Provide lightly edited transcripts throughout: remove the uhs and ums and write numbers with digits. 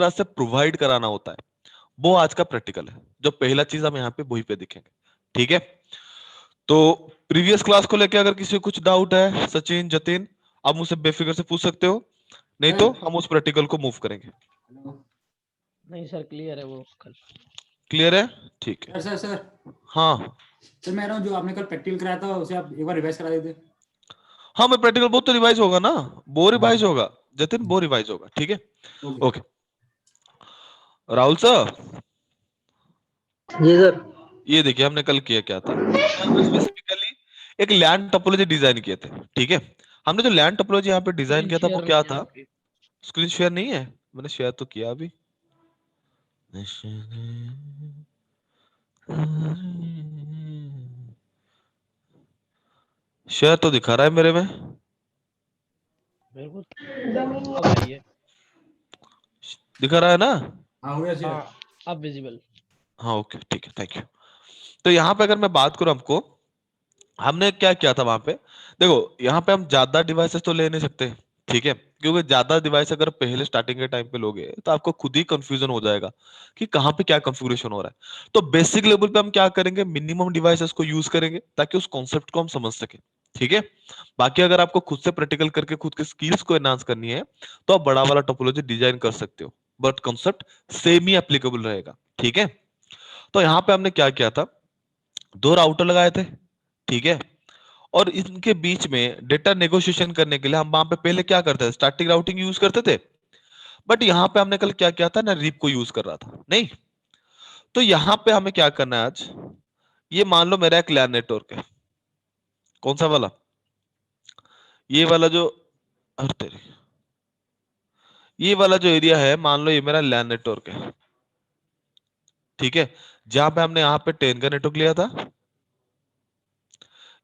तरह से प्रोवाइड कराना होता है, वो आज का प्रैक्टिकल है। जो पहला चीज हम यहाँ पे वही पे दिखेंगे, ठीक है। तो प्रीवियस क्लास को लेके अगर किसी को कुछ डाउट है, सचिन, जतिन, आप मुझसे बेफिक्र से पूछ सकते हो, नहीं तो हम उस प्रैक्टिकल को मूव करेंगे। नहीं सर, क्लियर है वो कल। क्लियर है, ठीक है। सर हाँ सर, मैं रहा हूँ, जो आपने कल प्रैक्टिकल कराया था उसे आप एक बार रिवाइज करा देते। हाँ, मैं प्रैक्टिकल वो तो रिवाइज होगा ना, वो रिवाइज होगा जतिन, वो रिवाइज होगा, ठीक है। Okay, Rahul sir. जी सर। ये देखिए हमने कल किया क्या था, हमने स्पेसिफिकली एक लैंड टोपोलॉजी डिजाइन किए थे, ठीक है। हमने जो लैंड टोपोलॉजी यहाँ पे डिजाइन किया था वो क्या था? स्क्रीन शेयर नहीं है, मैंने शेयर तो किया अभी। शेयर तो दिखा रहा है मेरे में, दिखा रहा है ना? हाँ, हो गया। हाँ, अब विजिबल। हाँ ओके, ठीक है, थैंक यू। तो यहाँ पे अगर मैं बात करूं, हमको हमने क्या किया था वहां पे, देखो यहाँ पे हम ज्यादा डिवाइसेस तो ले नहीं सकते, ठीक है, क्योंकि ज्यादा डिवाइस अगर पहले स्टार्टिंग के टाइम पे लोगे तो आपको खुद ही कंफ्यूजन हो जाएगा कि कहाँ पे क्या कंफिगरेशन हो रहा है। तो बेसिक लेवल पे हम क्या करेंगे, मिनिमम डिवाइसेस को यूज करेंगे ताकि उस कॉन्सेप्ट को हम समझ सके, ठीक है। बाकी अगर आपको खुद से प्रैक्टिकल करके खुद के स्किल्स को एनहांस करनी है तो आप बड़ा वाला टोपोलॉजी डिजाइन कर सकते हो, but concept same he applicable रहेगा, ठीक है। तो यहाँ पे हमने क्या किया था, दो राउटर लगाए थे, ठीक है, और इनके बीच में डेटा नेगोशिएशन करने के लिए हम वहां पे पहले क्या करते थे, स्टैटिक राउटिंग यूज करते थे, बट यहाँ पे हमने कल क्या किया था ना, रीप को यूज कर रहा था, नहीं। तो यहाँ पे हमें क्या करना है आज, ये मान लो मेरा एक लैन नेटवर्क है, कौन सा वाला, ये वाला जो, अरे तेरी, ये वाला जो एरिया है, मान लो ये मेरा लैन नेटवर्क है, ठीक है, जहां पे हमने यहाँ पे 10 का नेटवर्क लिया था,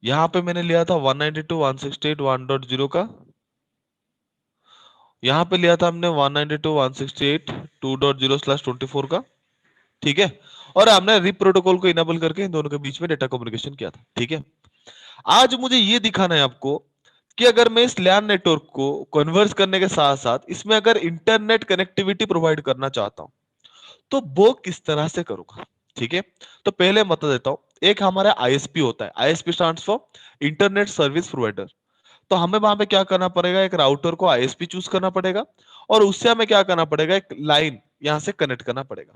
यहाँ पे मैंने लिया था 192.168.1.0 का, यहाँ पे लिया था हमने 192.168.2.0/24 का, ठीक है, और हमने रिप प्रोटोकॉल को इनेबल करके इन दोनों के बीच में डेटा कम्युनिकेशन किया था, ठीक है। आज मुझे ये दिखाना है आपको कि अगर मैं इस लैन नेटवर्क को कन्वर्ज करने के साथ साथ इसमें अगर इंटरनेट कनेक्टिविटी प्रोवाइड करना चाहता हूं तो वो किस तरह से करूंगा, ठीक है। तो पहले बता देता हूं, एक हमारा आईएसपी होता है, ISP stands for internet service provider. तो हमें वहां पे क्या करना पड़ेगा, एक राउटर को आईएसपी चूज करना पड़ेगा और उससे हमें क्या करना पड़ेगा, एक लाइन यहां से कनेक्ट करना पड़ेगा,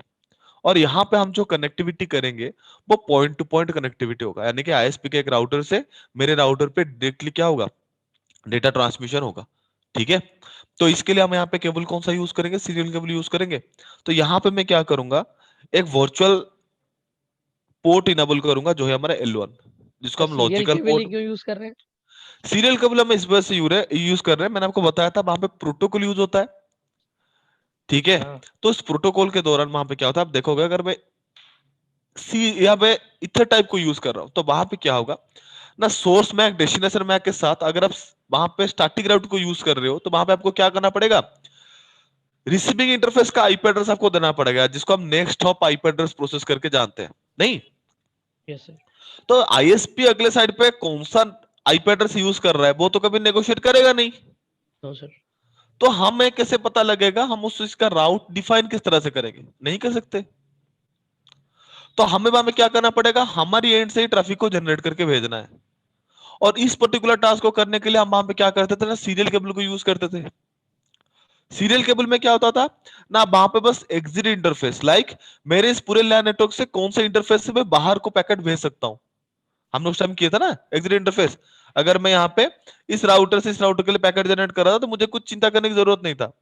और यहाँ पे हम जो कनेक्टिविटी करेंगे वो पॉइंट टू पॉइंट कनेक्टिविटी होगा, यानी कि आईएसपी के एक राउटर से मेरे राउटर पे डायरेक्टली क्या होगा, डेटा ट्रांसमिशन होगा, ठीक है। तो इसके लिए हम यहाँ पे केबल कौन सा यूज करेंगे, सीरियल केबल यूज करेंगे। तो यहाँ पे मैं क्या करूंगा, एक वर्चुअल पोर्ट इनेबल करूंगा जो है हमारा L1, जिसको हम लॉजिकल पोर्ट, क्यों यूज कर रहे हैं? सीरियल केबल हम इस वजह से यूज कर रहे हैं, मैंने आपको बताया था वहां पे प्रोटोकॉल यूज होता है, ठीक है। तो इस प्रोटोकॉल के दौरान वहां पे क्या होता है, आप देखोगे अगर मैं सी यहाँ पे इथर टाइप को यूज कर रहा हूं तो वहां पे क्या होगा ना, सोर्स मैक डेस्टिनेशन मैक के साथ अगर आप वहां पे स्टैटिक राउट को यूज कर रहे हो तो वहां पे आपको क्या करना पड़ेगा, रिसीविंग इंटरफेस का आईपी एड्रेस आपको देना पड़ेगा, जिसको हम next hop IP address process करके जानते हैं, नहीं। Yes sir. तो आईएसपी अगले साइड पे कौन सा आईपी एड्रेस यूज कर रहा है वो तो कभी नेगोशिएट करेगा नहीं। No sir. तो हमें कैसे पता लगेगा, हम उस इसका राउट डिफाइन किस तरह से करेंगे, नहीं कर सकते। तो हमें वहां में क्या करना पड़ेगा, हमारी एंड से ही ट्रैफिक को जनरेट करके भेजना है, और इस पर्टिकुलर टास्क को करने के लिए हम वहां पे क्या करते थे ना, सीरियल केबल को यूज करते थे। सीरियल केबल में क्या होता था ना, वहां पे बस एग्जिट इंटरफेस, लाइक मेरे इस पूरे लैन नेटवर्क से कौन सा इंटरफेस से मैं बाहर को पैकेट भेज सकता हूं, हमने उस टाइम किया था ना एग्जिट इंटरफेस। अगर मैं यहाँ पे इस राउटर से इस राउटर के लिए पैकेट जनरेट कर रहा था तो मुझे कुछ चिंता करने की जरूरत नहीं था,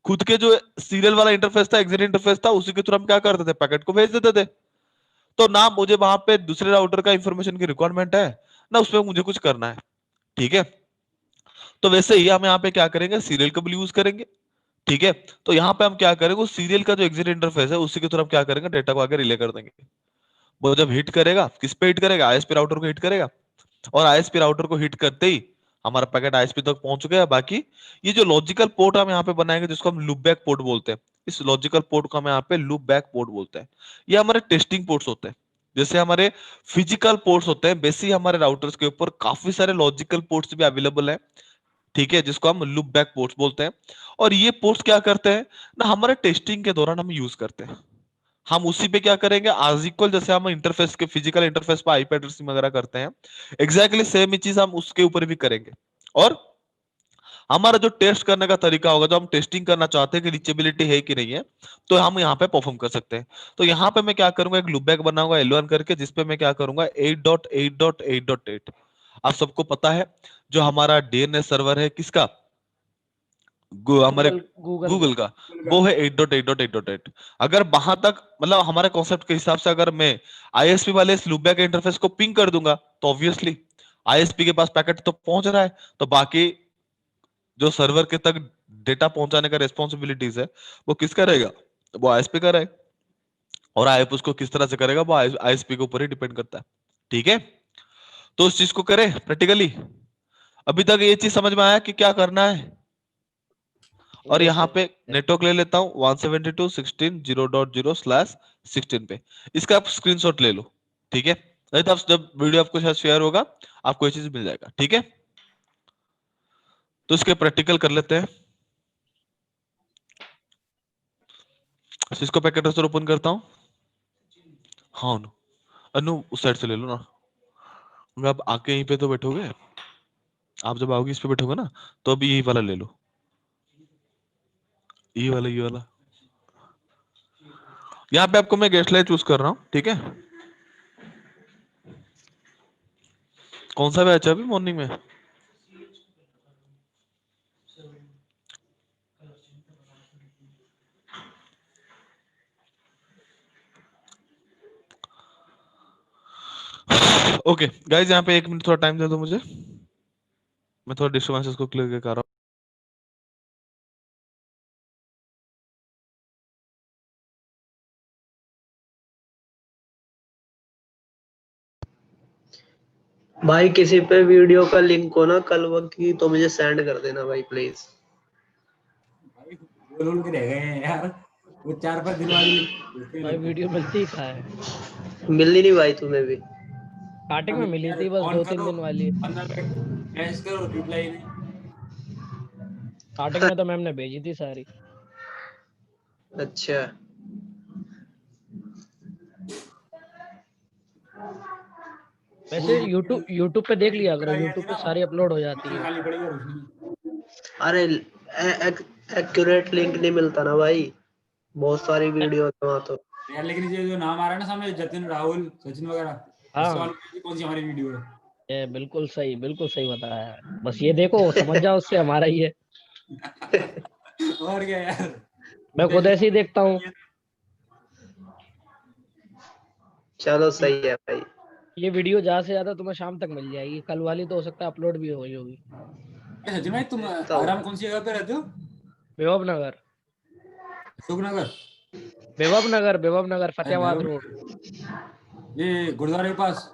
खुद के जो सीरियल वाला इंटरफेस था, एग्जिट इंटरफेस था, उसी के थ्रू हम क्या करते थे, पैकेट को भेज देते थे। तो ना मुझे वहां पे दूसरे राउटर का इंफॉर्मेशन की रिक्वायरमेंट है, ना उसमें मुझे कुछ करना है, ठीक है। तो वैसे ही हम यहाँ पे क्या करेंगे, सीरियल केबल यूज करेंगे, ठीक है। तो यहाँ पे हम क्या करेंगे, उस सीरियल का जो एग्जिट इंटरफेस है उसी के थ्रू हम क्या करेंगे, डेटा को आगे रिले कर देंगे। वो जब हिट करेगा, किस पे हिट करेगा, आईएसपी राउटर को हिट करेगा, और आईएसपी राउटर को हिट करते ही हमारा पैकेट आईएसपी तक पहुंच गया। बाकी ये जो लॉजिकल पोर्ट हम यहाँ पे बनाएंगे जिसको हम लूप बैक पोर्ट बोलते हैं, इस लॉजिकल पोर्ट को हम यहाँ पे लूप बैक पोर्ट बोलते हैं। ये हमारे टेस्टिंग पोर्ट्स होते हैं, जैसे हमारे फिजिकल पोर्ट्स होते हैं, वैसे ही हमारे राउटर्स के ऊपर काफी सारे लॉजिकल पोर्ट्स भी अवेलेबल है, ठीक है, जिसको हम लूप बैक पोर्ट्स बोलते हैं। और ये पोर्ट्स क्या करते हैं ना, हमारे टेस्टिंग के दौरान हम यूज करते हैं। हम उसी पे क्या करेंगे, आज इक्वल जैसे हम इंटरफेस के फिजिकल इंटरफेस पे आईपी एड्रेसिंग वगैरह करते हैं, एग्जैक्टली सेम ही चीज हम उसके ऊपर भी करेंगे। और हमारा जो टेस्ट करने का तरीका होगा, जो हम टेस्टिंग करना चाहते हैं कि रीचेबिलिटी है कि नहीं है, तो हम यहाँ पे परफॉर्म कर सकते हैं। तो यहाँ पे मैं क्या करूंगा, एक लूपबैक बनाऊंगा L1 करके, जिसपे मैं क्या करूंगा 8.8.8.8। आप सबको पता है जो हमारा डीएनएस सर्वर है किसका, हमारे गूगल गूगल गूगल का, वो है 8.8.8.8। अगर वहां तक मतलब हमारे कॉन्सेप्ट के हिसाब से अगर मैं आईएसपी वाले इस लूपबैक इंटरफेस को पिंग कर दूंगा, तो ऑब्वियसली आईएसपी के पास पैकेट तो पहुंच रहा है, तो बाकी जो सर्वर के तक डेटा पहुंचाने का रेस्पॉन्सिबिलिटीज है वो किसका रहेगा, वो आईएसपी का रहेगा। और आईएसपी उसको किस तरह से करेगा वो आईएसपी के ऊपर ही डिपेंड करता है। ठीक है, तो उस चीज को करें प्रैक्टिकली। अभी तक ये चीज समझ में आया कि क्या करना है। और यस यहाँ सर। पे नेटवर्क ले लेता हूँ 172.16.0.0/16 पे, इसका आप स्क्रीनशॉट ले लो। ठीक है, नहीं तो आप जब वीडियो आपको शायद शेयर होगा आपको ये चीज मिल जाएगा। ठीक है, तो इसके प्रैक्टिकल कर लेते हैं। सिस्को पैकेट ट्रांसफर ओपन करता हूँ। हाँ अनु, अनु उस साइड से ले लो ना। अगर आप आके यहीं पे तो बैठोगे, आप जब आओगे इस पे बैठोगे ना, तो अभी यही वाला ले लो, ये वाला। यहाँ पे आपको मैं गेस्ट लाइट चूज कर रहा हूँ। ठीक है, कौन सा बैच है अभी मॉर्निंग में? ओके गाइज, यहाँ पे 1 मिनट थोड़ा टाइम दे दो मुझे, मैं थोड़ा डिस्टर्बेंसेस को क्लियर कर रहा हूँ। भाई किसी पे वीडियो का लिंक हो ना कल वक्त की तो मुझे सेंड कर देना भाई प्लीज। भाई बोल बोल के रह गए हैं यार, वो 4-5 दिन वाली लिंक भेजते हैं भाई लगता है। वीडियो मिलती ही कहाँ है। मिलनी नहीं भाई तुम्हें भी। स्टार्टिंग में अब मिली यार थी बस ऑन 2-3 करो, दिन वाली। 15 मिनट मैसेज करो, रिप्लाई नहीं। स्टार्टिंग में तो मैम ने भेजी थी सारी। अच्छा वैसे यूट्यूब यूट्यूब पे देख लिया करो, आ गया यूट्यूब थी पे ना, सारी अपलोड हो जाती मशीन है। खाली पड़ी है और उसमें। अरे एक्यूरेट लिंक नहीं मिलता ना भाई, बहुत सारी वीडियो है वहाँ तो। यार लेकिन ये जो नाम आ रहा है ना सामने, जतिन, राहुल, सचिन वगैरह, इससे हाँ, मालूम है कि कौन सी हमारी वीडियो है। ये बिल्कुल सही बताया है। बस ये देखो समझ जाओ, उससे हमारा ही है। और क्या यार, मैं खुद ऐसे ही देखता हूँ। चलो सही है भाई। ये वीडियो ज्यादा से ज्यादा तुम्हें शाम तक मिल जाएगी, कल वाली तो हो सकता है अपलोड भी हो गई होगी। अरे सचिन भाई, तुम देखता हूँ। आराम कौन सी जगह पे रहते हो? विभव नगर। अशोक नगर? विभव नगर अरे फतेहाबाद वैभव, रोड। ये गुरुद्वारे के पास।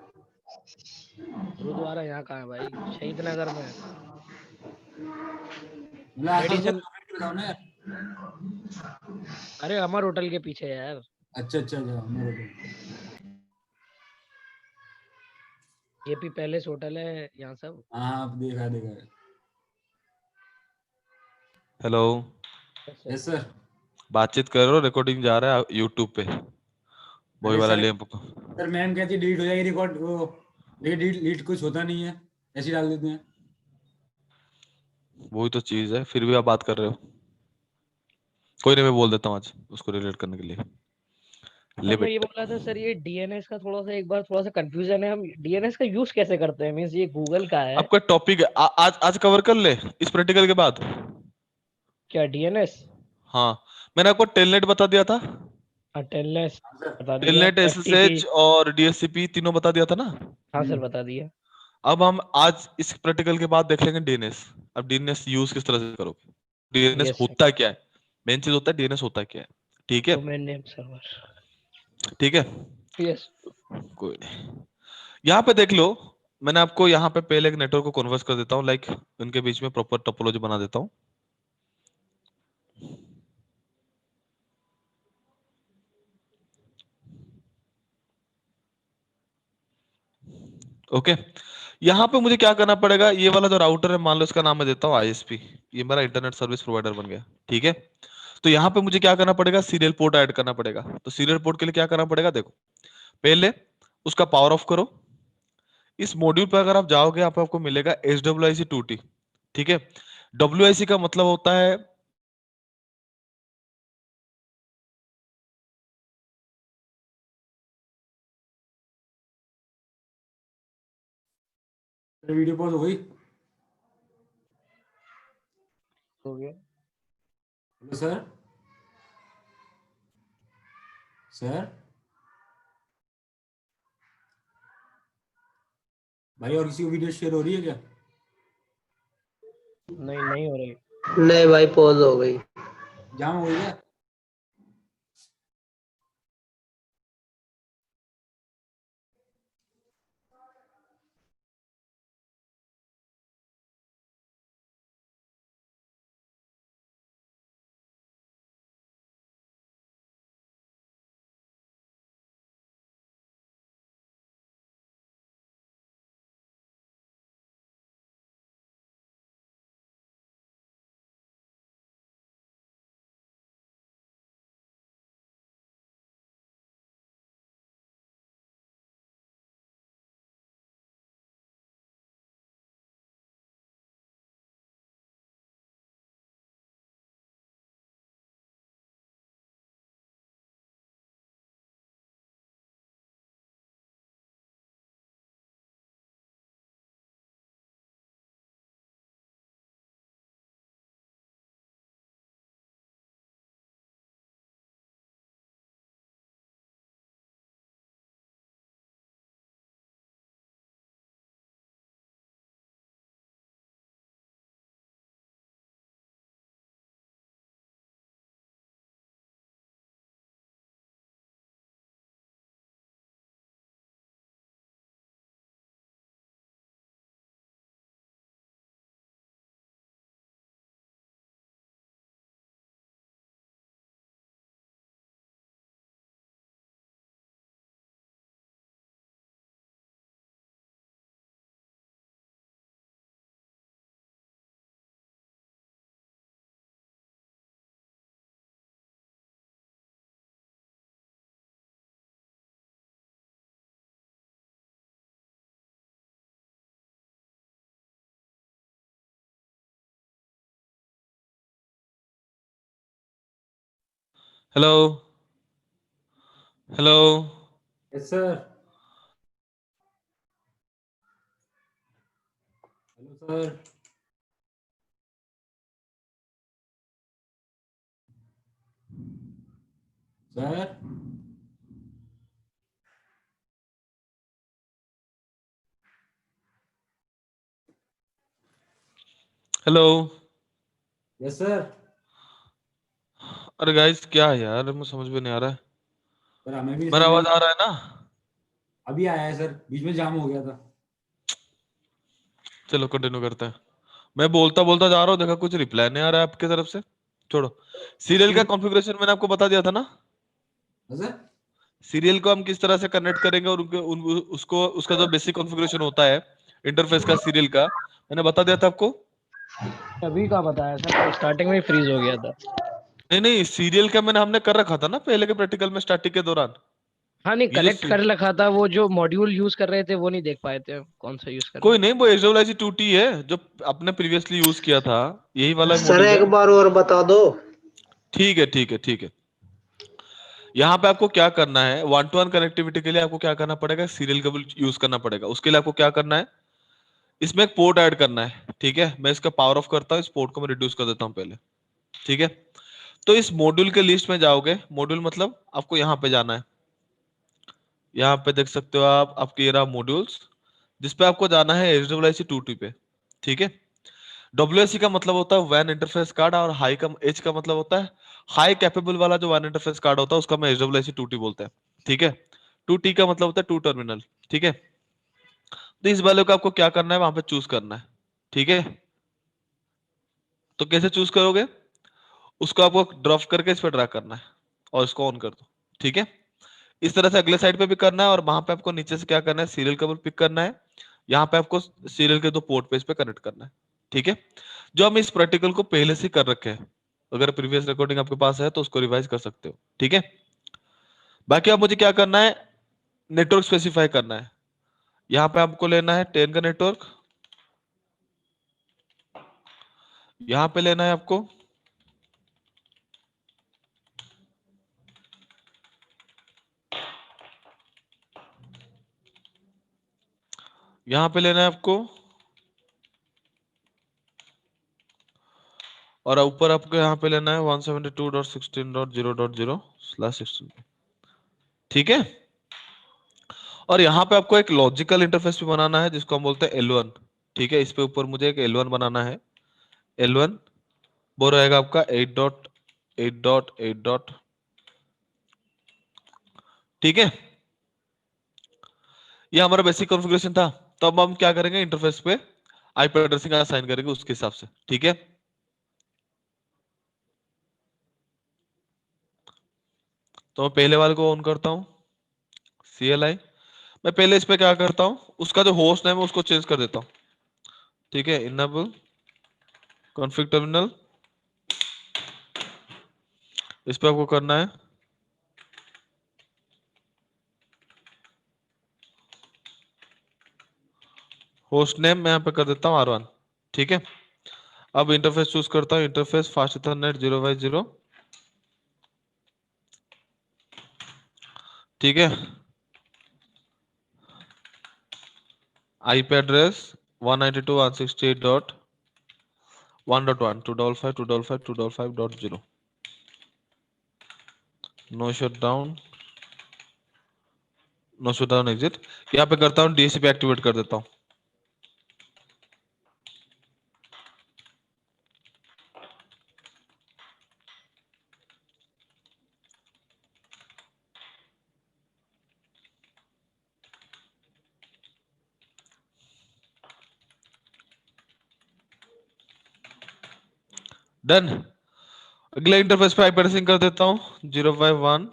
गुरुद्वारा यहाँ कहाँ है भाई, शहीद नगर में है। मतलब आसपास मेडिसन, बताओ ना यार। अरे अमर होटल के पीछे है यार। अच्छा अच्छा अच्छा, मेरे को। एपी पैलेस होटल है यहाँ सब। हाँ हाँ, देखा देखा है। Hello, yes sir. Yes sir. बातचीत करो, रिकॉर्डिंग जा रहा है यूट्यूब पे, वही अरे वाला सर, लिंक। सर मैम कहती है डिलीट हो जाएगी रिकॉर्ड वो, लेकिन डिलीट कुछ होता नहीं है, ऐसे ही डाल देते हैं। वही तो चीज है, फिर भी आप बात कर रहे हो। कोई नहीं, मैं बोल देता हूँ आज उसको रिलेट करने के लिए सर मैं ये लिमिट। बोल रहा था सर, ये डीएनएस का थोड़ा सा एक बार थोड़ा सा कंफ्यूजन है। हम डीएनएस का यूज कैसे करते हैं, मींस ये गूगल का है आपका टॉपिक आज आज कवर कर ले इस प्रैक्टिकल के बाद। क्या डीएनएस? हाँ, मैंने आपको टेलनेट बता दिया था, हाँ टेलनेस सर। बता दिया, टेलनेट एफटीपी। एसएसएच और डीएचसीपी तीनों बता दिया था ना। हाँ सर बता दिया। अब हम आज इस प्रैक्टिकल के बाद देख लेंगे डीएनएस। अब डीएनएस यूज किस तरह से करोगे, डीएनएस यस सर। होता क्या है, मेन चीज होता है डीएनएस होता क्या है। ठीक है, डोमेन नेम सर्वर। ठीक है, यस। कोई नहीं। यहाँ पे देख लो, मैंने आपको यहाँ पे पहले एक नेटवर्क को कन्वर्स कर देता हूँ, लाइक उनके बीच में प्रॉपर टोपोलॉजी बना देता हूँ। ओके, यहाँ पे मुझे क्या करना पड़ेगा, ये वाला जो राउटर है मान लो इसका नाम मैं देता हूँ आईएसपी, ये मेरा इंटरनेट सर्विस प्रोवाइडर बन गया, ठीक है। तो यहाँ पे मुझे क्या करना पड़ेगा, सीरियल पोर्ट ऐड करना पड़ेगा। तो सीरियल पोर्ट के लिए क्या करना पड़ेगा, देखो पहले उसका पावर ऑफ करो। इस मॉड्यूल पर अगर आप जाओगे यहाँ पे आपको मिलेगा SWIC2T, ठीक है। WIC का मतलब होता है वीडियो पॉज हो गई। हो गया। हेलो सर, सर भाई और किसी को वीडियो शेयर हो रही है क्या? नहीं नहीं हो रही। नहीं भाई, पॉज हो गई। जाम हो गई क्या? Hello hello. Yes sir. Hello sir. Sir hello. Yes sir. अरे गाइस क्या है यार, मुझे समझ में नहीं आ रहा है। सर हमें भी मेरा समझ आवाज में आ रहा है ना? अभी आया है सर, बीच में जाम हो गया था। चलो कंटिन्यू करते हैं। मैं बोलता बोलता जा रहा हूँ, देखा कुछ रिप्लाई नहीं आ रहा है आपकी तरफ से। छोड़ो। सीरियल का कॉन्फ़िगरेशन मैंने आपको बता दिया था ना। हाँ सर। सीरियल को हम किस तरह से कनेक्ट करेंगे और उसको उसका जो बेसिक कॉन्फ़िगरेशन होता है इंटरफेस का सीरियल का, मैंने बता दिया था आपको। अभी का बताया सर, स्टार्टिंग में फ्रीज हो गया था। नहीं नहीं, सीरियल का हमने कर रखा था ना पहले के प्रैक्टिकल में, स्टैटिक के दौरान। हाँ नहीं, ये जो कनेक्ट कर रखा था, वो जो मॉड्यूल यूज कर रहे थे वो नहीं देख पाए थे कौन सा यूज कर रहे कोई नहीं, वो SWIC2T है जो आपने प्रीवियसली यूज किया था, यही वाला सर मॉड्यूल एक है। बार और बता दो। ठीक है ठीक है ठीक है। यहाँ पे आपको क्या करना है, वन टू वन कनेक्टिविटी के लिए आपको क्या करना पड़ेगा, सीरियल केबल यूज करना पड़ेगा। उसके लिए आपको क्या करना है, इसमें एक पोर्ट ऐड करना है, ठीक है। मैं इसका पावर ऑफ करता हूँ, इस पोर्ट को मैं रिड्यूस कर देता हूँ पहले, ठीक है। तो इस मॉड्यूल के लिस्ट में जाओगे, मॉड्यूल मतलब आपको यहाँ पे जाना है। यहाँ पे देख सकते हो आप, आपके ये रहा मॉड्यूल्स, जिसपे आपको जाना है SWIC2T पे, ठीक है। WIC का मतलब होता है वैन इंटरफेस कार्ड, और हाई का H का मतलब होता है हाई कैपेबल वाला जो वैन इंटरफेस कार्ड होता है उसका मैं SWIC2T बोलते हैं, ठीक है। 2T का मतलब होता है टू टर्मिनल, ठीक है। तो इस वाले को आपको क्या करना है, वहां पे चूज करना है, ठीक है। तो कैसे चूज करोगे, उसको आपको ड्रॉप करके इस पे ड्रैग करना है और इसको ऑन कर दो, ठीक है। इस तरह से अगले साइड पे भी करना है, और वहां पे आपको नीचे से क्या करना है, सीरियल केबल पिक करना है, यहाँ पे आपको सीरियल के दो पोर्ट पे इस पे कनेक्ट करना है, ठीक है। जो हम इस प्रैक्टिकल को पहले से कर रखे हैं, अगर प्रीवियस रिकॉर्डिंग आपके पास है तो उसको रिवाइज कर सकते हो, ठीक है। बाकी अब मुझे क्या करना है, नेटवर्क स्पेसिफाई करना है। यहाँ पे आपको लेना है 10 का नेटवर्क, यहाँ पे लेना है आपको यहाँ पे लेना है आपको, और ऊपर आपको यहाँ पे लेना है 172.16.0.0/16, ठीक है। और यहाँ पे आपको एक लॉजिकल इंटरफेस भी बनाना है जिसको हम बोलते हैं L1, ठीक है। इस पे ऊपर मुझे एक L1 बनाना है। L1 वो रहेगा आपका 8.8.8. ठीक है, ये हमारा बेसिक कॉन्फ़िगरेशन था। तो अब हम क्या करेंगे, इंटरफेस पे आईपी एड्रेसिंग असाइन करेंगे उसके हिसाब से, ठीक है। तो मैं पहले वाले को ऑन करता हूँ, CLI। मैं पहले इस पे क्या करता हूँ, उसका जो होस्ट नेम है उसको चेंज कर देता हूँ, ठीक है। इनेबल कॉन्फ़िग टर्मिनल, इस पे आपको करना है होस्ट नेम, मैं यहाँ पे कर देता हूँ R1, ठीक है। अब इंटरफेस चूज करता हूँ, इंटरफेस फास्ट इथरनेट 0x0, ठीक है। IP address 192.168.1.1 255.255.255.0, no shutdown, no shutdown exit. यहाँ पे करता हूँ DHCP एक्टिवेट कर देता हूँ, डन। अगले इंटरफेस पे आईपी एड्रेसिंग कर देता हूँ 051,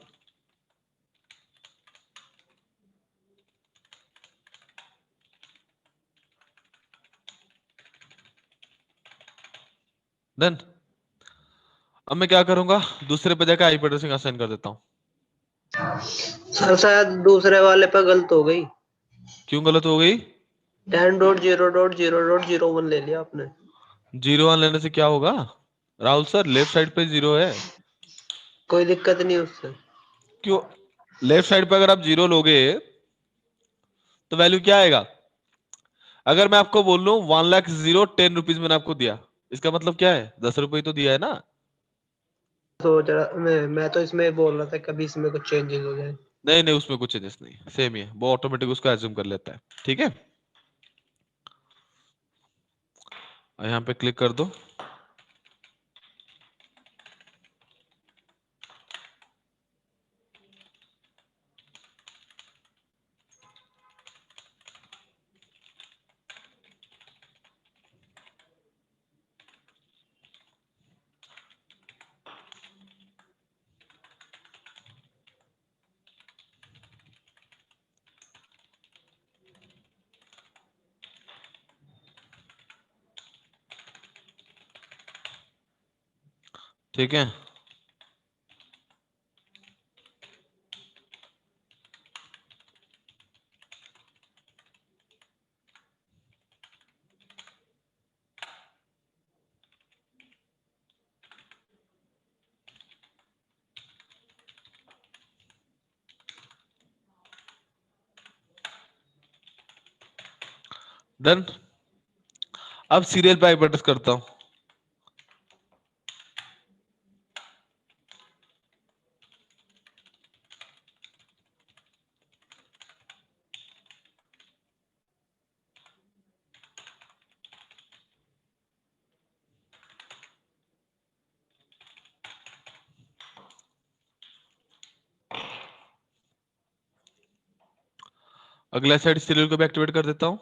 डन। अब मैं क्या करूंगा, दूसरे पे जाकर आईपी एड्रेसिंग असाइन कर देता हूँ। सर शायद दूसरे वाले पे गलत हो गई। क्यों गलत हो गई? 10.0.0.0.1 ले लिया आपने। 0 1 लेने से क्या होगा राहुल सर, लेफ्ट साइड पे 0 है। कोई दिक्कत नहीं उससे। क्यों? लेफ्ट साइड पे अगर आप 0 लोगे तो वैल्यू क्या आएगा? अगर मैं आपको बोल लूं 1 लाख 10 रुपीज मैंने आपको दिया, इसका मतलब क्या है, 10 रुपए तो दिया है ना। सोच रहा मैं तो इसमें बोल रहा था कभी इसमें कुछ चेंजेस हो जाए। नहीं नहीं, उसमें कुछ चेंजेस नहीं, सेम ही है, वो ऑटोमेटिक उसको एज्यूम कर लेता है, ठीक है। और यहाँ पे क्लिक कर दो, ठीक है। डन। अब सीरियल पे आईपी एड्रेस करता हूँ, अगला साइड सीरियल को भी एक्टिवेट कर देता हूँ।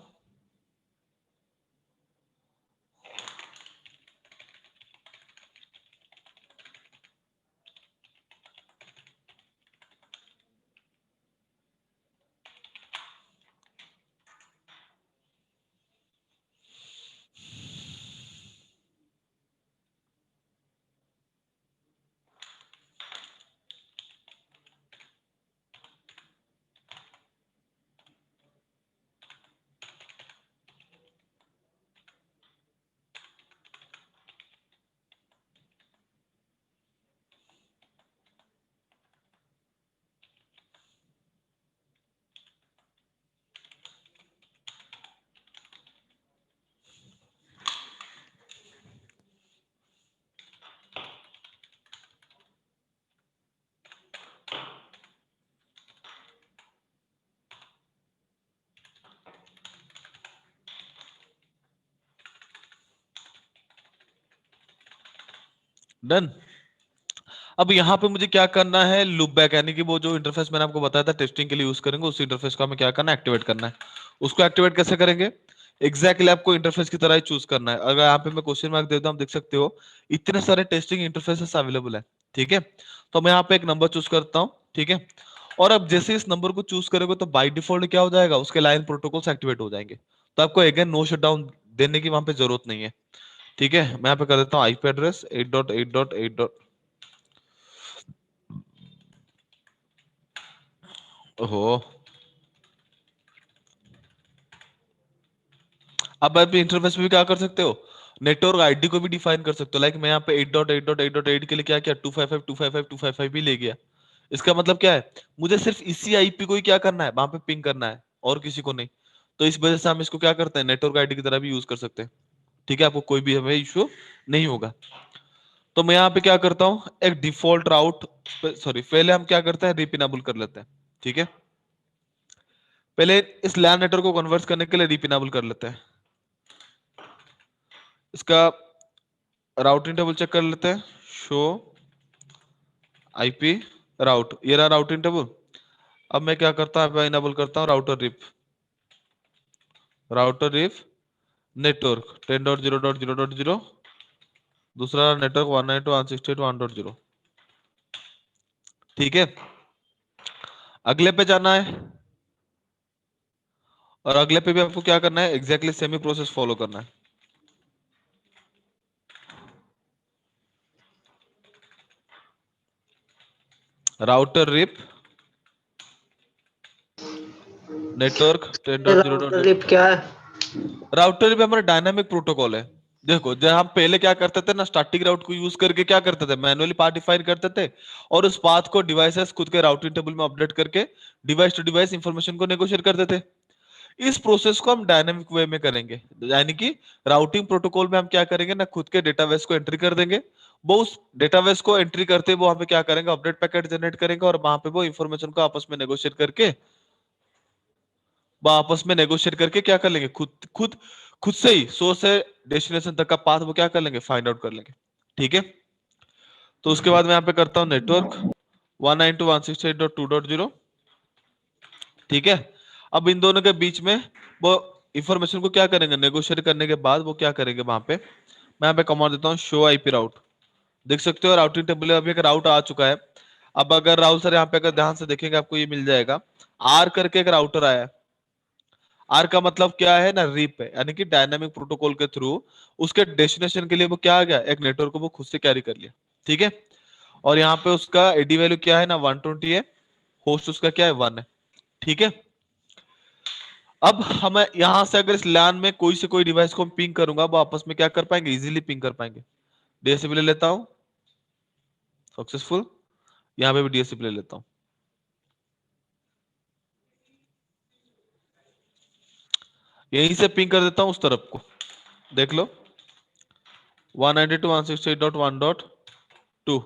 डन। अब यहाँ पे मुझे क्या करना है, लूप बैक, यानी कि वो जो इंटरफेस मैंने आपको बताया था टेस्टिंग के लिए यूज करेंगे, उस इंटरफेस को हमें क्या करना है, एक्टिवेट करना है। उसको एक्टिवेट कैसे करेंगे, एग्जैक्टली आपको इंटरफेस की तरह ही चूज करना है। अगर यहाँ पे मैं क्वेश्चन मार्क देता हूँ, देख सकते हो इतने सारे टेस्टिंग इंटरफेसेस अवेलेबल है। ठीक है, तो मैं यहाँ पे एक नंबर चूज करता हूँ। ठीक है, और अब जैसे इस नंबर को चूज करोगे तो बाय डिफॉल्ट क्या हो जाएगा, उसके लाइन प्रोटोकॉल्स एक्टिवेट हो जाएंगे। तो आपको अगेन नो शटडाउन देने की वहां पे जरूरत नहीं है। ठीक है, मैं यहाँ पे कर देता हूँ आईपी एड्रेस 8.8.8. ओहो, अब आप इंटरफेस में भी क्या कर सकते हो, नेटवर्क आईडी को भी डिफाइन कर सकते हो। लाइक मैं यहाँ पे 8.8.8.8 के लिए क्या किया, 255.255.255 भी ले गया। इसका मतलब क्या है, मुझे सिर्फ इसी आईपी को ही क्या करना है, वहां पे पिंग करना है, और किसी को नहीं। तो इस वजह से हम इसको क्या करते हैं, नेटवर्क आईडी की तरह भी यूज कर सकते हैं। ठीक है, आपको कोई भी हमें इश्यू नहीं होगा। तो मैं यहाँ पे क्या करता हूँ, एक डिफॉल्ट राउट, सॉरी पहले हम क्या करते हैं, रिप इनेबल कर लेते हैं। ठीक है, पहले इस लैन नेटवर्क को कन्वर्ट करने के लिए रिप इनेबल कर लेते हैं। इसका राउटिंग टेबल चेक कर लेते हैं, शो आईपी राउट, ये रहा राउटिंग टेबल। अब मैं क्या करता हूँ, इनेबल करता हूँ राउटर रिप नेटवर्क 10.0.0.0, दूसरा नेटवर्क 192.168.1.0। ठीक है, अगले पे जाना है, और अगले पे भी आपको क्या करना है, एग्जैक्टली सेमी प्रोसेस फॉलो करना है। Router RIP network router 10.0.0। RIP क्या है? राउटर भी हमारा डायनामिक प्रोटोकॉल है। देखो, जब हम पहले क्या करते थे ना, स्टैटिक राउट को यूज करके क्या करते थे, मैनुअली पाथ डिफाइन करते थे, और उस पाथ को डिवाइसेस खुद के राउटिंग टेबल में अपडेट करके डिवाइस टू डिवाइस इंफॉर्मेशन को नेगोशिएट करते थे। इस प्रोसेस को हम डायनामिक वे में करेंगे, यानी कि राउटिंग प्रोटोकॉल में हम क्या करेंगे ना, खुद के डेटाबेस को एंट्री कर देंगे। वो उस डेटाबेस को एंट्री करते वो वहां पे क्या करेंगे, अपडेट पैकेट जनरेट करेंगे, और वहां पे वो इंफॉर्मेशन को आपस में नेगोशिएट करके, वो आपस में नेगोशिएट करके क्या कर लेंगे, खुद खुद खुद से ही सोर्स से डेस्टिनेशन तक का पाथ वो क्या कर लेंगे, फाइंड आउट कर लेंगे। ठीक है, तो उसके बाद मैं यहाँ पे करता हूँ नेटवर्क 192.168.2.0। ठीक है, अब इन दोनों के बीच में वो इंफॉर्मेशन को क्या करेंगे, नेगोशिएट करने के बाद वो क्या करेंगे, वहां पे मैं यहाँ पे कमांड देता हूँ शो आईपी राउट। देख सकते हो राउटिंग टेबल में अभी एक राउट आ चुका है। अब अगर राहुल सर यहाँ पे अगर ध्यान से देखेंगे, आपको ये मिल जाएगा, आर करके एक राउटर आया है। आर का मतलब क्या है ना, रीप है, यानी कि डायनामिक प्रोटोकॉल के थ्रू उसके डेस्टिनेशन के लिए वो क्या आ गया, एक नेटवर्क को वो खुद से कैरी कर लिया। ठीक है, और यहाँ पे उसका एडी वैल्यू क्या है ना, 120 है, होस्ट उसका क्या है, 1 है। ठीक है, अब हमें यहां से अगर इस लैन में कोई से कोई डिवाइस को पिंग करूंगा, वो आपस में क्या कर पाएंगे, इजीली पिंग कर पाएंगे। डीएससीपी ले लेता हूं, सक्सेसफुल। यहां पे भी डीएससीपी ले लेता हूं, यहीं से पिंग कर देता हूं उस तरफ को, देख लो 192.168.1.2।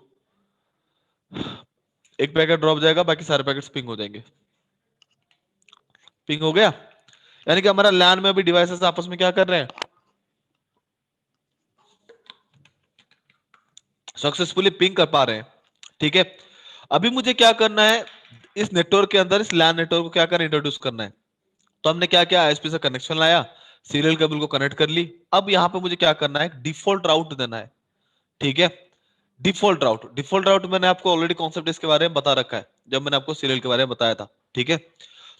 एक पैकेट ड्रॉप जाएगा, बाकी सारे पैकेट्स पिंग हो जाएंगे। पिंग हो गया, यानी कि हमारा लैन में अभी डिवाइसेस आपस में क्या कर रहे हैं, सक्सेसफुली पिंग कर पा रहे हैं। ठीक है, अभी मुझे क्या करना है, इस नेटवर्क के अंदर इस लैन नेटवर्क को क्या करना, इंट्रोड्यूस करना है। तो हमने क्या किया, आईएसपी से कनेक्शन लाया, सीरियल केबल को कनेक्ट कर ली। अब यहाँ पे मुझे क्या करना है, डिफॉल्ट राउट देना है। ठीक है, डिफॉल्ट राउट मैंने आपको ऑलरेडी कॉन्सेप्ट इसके बारे में बता रखा है, जब मैंने आपको सीरियल के बारे में बताया था। ठीक है,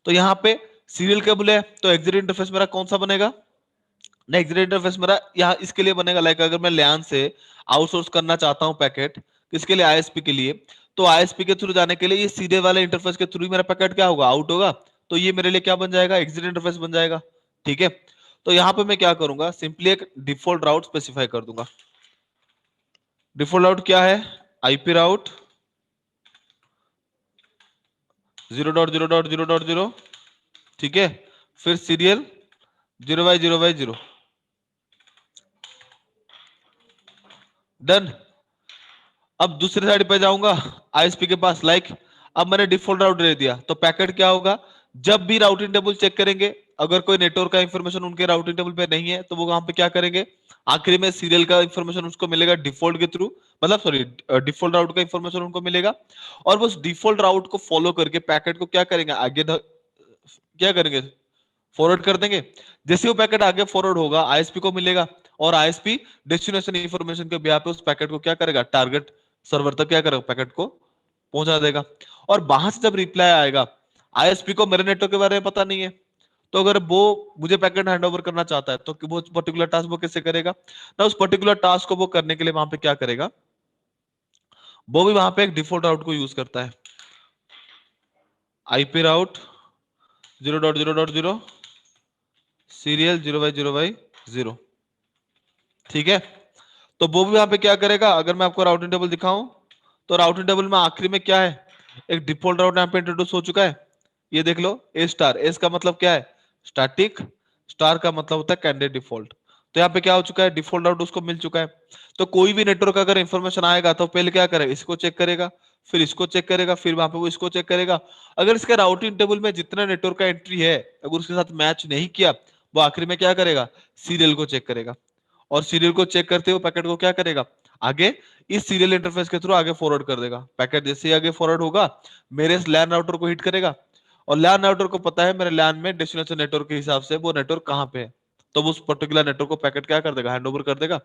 तो यहाँ पे सीरियल केबल है, तो एग्जिट इंटरफेस मेरा कौन सा बनेगा, नेक्स्ट इंटरफेस मेरा यहाँ इसके लिए बनेगा। लाइक अगर मैं LAN से आउटसोर्स करना चाहता हूँ पैकेट, किसके लिए, आईएसपी के लिए, तो आईएसपी के थ्रू जाने के लिए ये सीधे वाले इंटरफेस के थ्रू मेरा पैकेट क्या होगा, आउट होगा। तो ये मेरे लिए क्या बन जाएगा, एग्जिट इंटरफेस बन जाएगा। ठीक है, तो यहाँ पे मैं क्या करूंगा, सिंपली एक डिफॉल्ट राउट स्पेसिफाई कर दूंगा। डिफॉल्ट राउट क्या है, आईपी राउट 0.0.0.0। ठीक है, फिर सीरियल 0x0x0। डन। अब दूसरी साइड पे जाऊंगा आईएसपी के पास, लाइक अब मैंने डिफॉल्ट राउट दे दिया, तो पैकेट क्या होगा, जब भी राउटिंग टेबल चेक करेंगे, अगर कोई नेटवर्क का इंफॉर्मेशन उनके राउटिंग टेबल पे नहीं है तो वो वहां पे क्या करेंगे, आखिरी में सीरियल का इंफॉर्मेशन उसको मिलेगा डिफॉल्ट के थ्रू, मतलब सॉरी डिफॉल्ट राउट का इंफॉर्मेशन उनको मिलेगा, और वो उस डिफॉल्ट राउट को फॉलो करके पैकेट को क्या करेंगे, आगे क्या करेंगे, फॉरवर्ड कर देंगे। जैसे वो पैकेट आगे फॉरवर्ड होगा आईएसपी को मिलेगा, और आईएसपी डेस्टिनेशन इंफॉर्मेशन के बिहाफ पे उस पैकेट को क्या करेगा, टारगेट सर्वर तक क्या करेगा, पैकेट को पहुंचा देगा। और वहां से जब रिप्लाई आएगा, आईएसपी को मेरे नेटवर्क के बारे में पता नहीं है, तो अगर वो मुझे पैकेट हैंडओवर करना चाहता है तो वो पर्टिकुलर टास्क वो कैसे करेगा ना, उस पर्टिकुलर टास्क को वो करने के लिए वहां पे क्या करेगा, वो भी वहां पे एक डिफॉल्ट राउट को यूज करता है, आईपी राउट 0.0.0 सीरियल 0/0/0। ठीक है, तो वो भी वहां पे क्या करेगा, अगर मैं आपको राउटिंग टेबल दिखाऊं तो राउटिंग टेबल में आखिरी में क्या है, एक डिफॉल्ट राउट यहाँ पे इंट्रोड्यूस हो चुका है, ये देख लो ए स्टार, एस का मतलब क्या है स्टैटिक, स्टार का मतलब होता है कैंडिडेट डिफॉल्ट। तो यहाँ पे क्या हो चुका है, डिफॉल्ट राउट उसको मिल चुका है। तो कोई भी नेटवर्क अगर इंफॉर्मेशन आएगा तो पहले क्या करेगा, इसको चेक करेगा, फिर इसको चेक करेगा, फिर वहां पे वो इसको चेक करेगा। अगर इसके राउटिंग टेबल में जितना नेटवर्क का एंट्री है अगर उसके साथ मैच नहीं किया, वो आखिरी में क्या करेगा, सीरियल को चेक करेगा, और सीरियल को चेक करते हुए पैकेट को क्या करेगा, आगे इस सीरियल इंटरफेस के थ्रू आगे फॉरवर्ड कर देगा। पैकेट जैसे ही आगे फॉरवर्ड होगा मेरे लैन राउटर को हिट करेगा, और लैन राउटर को पता है मेरे लैन में डेस्टिनेशन नेटवर्क के हिसाब से वो नेटवर्क कहां पे है, तो वो उस पर्टिकुलर नेटवर्क को पैकेट क्या कर देगा, हैंडओवर कर देगा।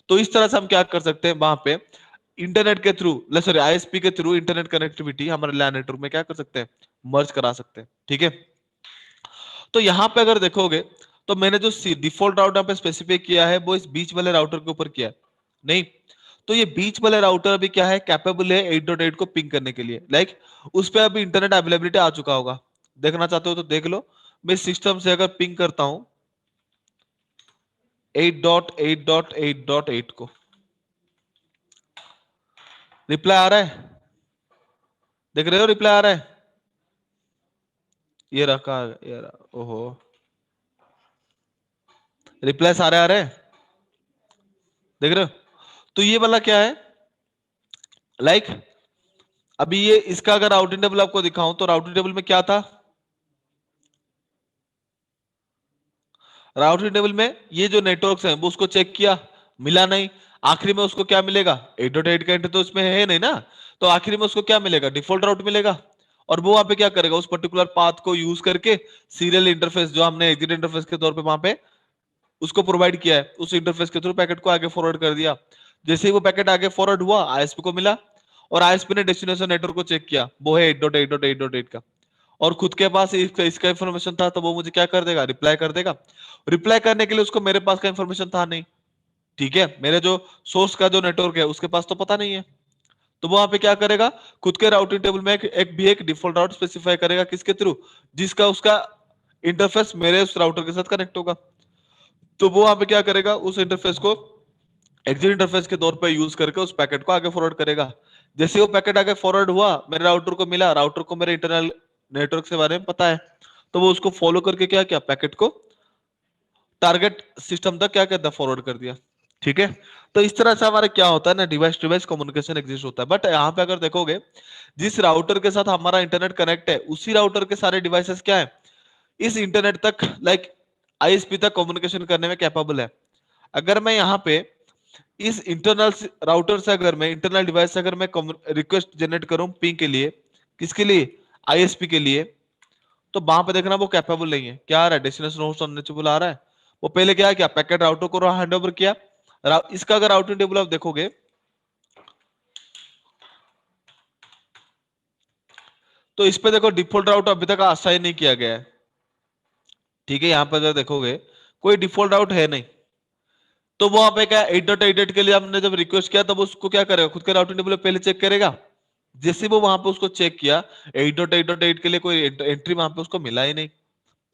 तो इस तरह से हम क्या कर सकते हैं, वहां पे इंटरनेट के थ्रू, सॉरी आईएसपी के थ्रू इंटरनेट कनेक्टिविटी हमारे लैन नेटवर्क में क्या कर सकते हैं, मर्ज करा सकते हैं। ठीक है, तो यहां पे अगर देखोगे तो मैंने जो डिफॉल्ट राउटर यहाँ पे स्पेसिफाई किया है वो इस बीच वाले राउटर के ऊपर किया है, नहीं तो ये बीच वाले राउटर अभी क्या है, कैपेबल है 8.8 को पिंग करने के लिए, लाइक उस पे अभी इंटरनेट अवेलेबिलिटी आ चुका होगा, देखना चाहते हो तो देख लो। मैं सिस्टम से अगर पिंग करता हूं 8.8.8.8 को, रिप्लाई आ रहा है, देख रहे हो रिप्लाई आ रहा है, ये रखा, ये रहा, ओहो रिप्लाई सारे आ रहे हैं, देख रहे हो। तो ये वाला क्या है, लाइक अभी ये इसका अगर राउटिंग टेबल आपको दिखाऊं तो राउटिंग टेबल में क्या था, राउटिंग टेबल में ये जो नेटवर्क्स हैं वो उसको चेक किया, मिला नहीं, आखिरी में उसको क्या मिलेगा, 8.8 का एंट्री तो इसमें है नहीं ना, तो आखिरी में उसको क्या मिलेगा, डिफॉल्ट राउट मिलेगा। और वो वहां पे क्या करेगा, उस पर्टिकुलर पाथ को यूज करके सीरियल इंटरफेस जो हमने एग्जिट इंटरफेस के तौर पे वहां पे उसको प्रोवाइड किया है, उस इंटरफेस के थ्रू पैकेट को आगे फॉरवर्ड कर दिया। जैसे ही वो पैकेट आगे फॉरवर्ड हुआ आईएसपी को मिला, और आईएसपी ने डेस्टिनेशन नेटवर्क को चेक किया, वो है 8.8.8.8 का, और खुद के पास इसका इंफॉर्मेशन था, तो वो मुझे क्या कर देगा, रिप्लाई कर देगा। रिप्लाई करने के लिए उसको मेरे पास का इंफॉर्मेशन था नहीं, ठीक है, मेरे जो सोर्स का जो नेटवर्क है उसके पास तो पता नहीं है, तो वो वहां पे क्या करेगा, खुद के राउटिंग टेबल में एक डिफॉल्ट राउट स्पेसिफाई करेगा, किसके थ्रू, जिसका उसका इंटरफेस मेरे उस राउटर के साथ कनेक्ट होगा। तो वो वहां पे क्या करेगा, उस इंटरफेस को एग्जिट इंटरफेस के तौर पे यूज करके उस पैकेट को आगे फॉरवर्ड करेगा। जैसे वो पैकेट आगे फॉरवर्ड हुआ मेरे राउटर को मिला, राउटर को मेरे इंटरनल नेटवर्क के बारे में पता है, तो वो उसको फॉलो करके क्या किया, पैकेट को टारगेट सिस्टम तक क्या कहता है, फॉरवर्ड कर दिया। ठीक है, तो इस तरह से हमारे क्या होता है ना, device to device communication exist होता है। बट यहाँ पे अगर देखोगे जिस राउटर के साथ हमारा इंटरनेट कनेक्ट है उसी राउटर के सारे डिवाइसेस क्या है, इस इंटरनेट तक लाइक आईएसपी तक कम्युनिकेशन करने में कैपेबल है। अगर मैं यहाँ पे इस इंटरनल राउटर से, अगर मैं इंटरनल डिवाइस से अगर मैं रिक्वेस्ट जनरेट करूं पिंग के लिए, किसके लिए, आईएसपी के लिए, तो वहां पे देखना वो कैपेबल नहीं है, क्या आ रहा है, डेस्टिनेशन होस्ट अनरीचेबल आ रहा है। वो पहले क्या किया, पैकेट राउटर को हैंड ओवर किया। इसका अगर राउटिंग टेबल आप देखोगे तो इस पे देखो डिफॉल्ट राउट अभी तक असाइन नहीं किया गया है, ठीक है, यहाँ पे अगर देखोगे कोई डिफॉल्ट राउट है नहीं, तो वो वहां पे क्या 8.8 के लिए हमने जब रिक्वेस्ट किया तब उसको क्या करेगा, खुद के राउटिंग टेबल पहले चेक करेगा। जैसे वो वहां पे उसको चेक किया 8.8.8 के लिए कोई एंट्री वहां पे उसको मिला ही नहीं,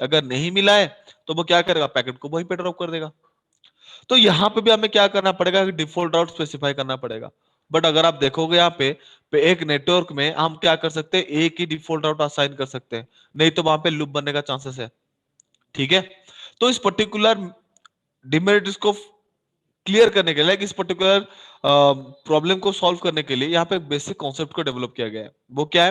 अगर नहीं मिला है तो वो क्या करेगा, पैकेट को वहीं पे ड्रॉप कर देगा। तो यहाँ पे भी हमें क्या करना पड़ेगा, डिफॉल्ट राउट स्पेसिफाई करना पड़ेगा। बट अगर आप देखोगे यहाँ पे एक नेटवर्क में हम क्या कर सकते हैं, एक ही डिफॉल्ट राउट असाइन कर सकते हैं, नहीं तो वहां पे लूप बनने का चांसेस है। ठीक है, तो इस पर्टिकुलर डिमेरिट्स को क्लियर करने के लिए, इस पर्टिकुलर प्रॉब्लम को सॉल्व करने के लिए यहाँ पे एक बेसिक कॉन्सेप्ट को डेवलप किया गया है। वो क्या है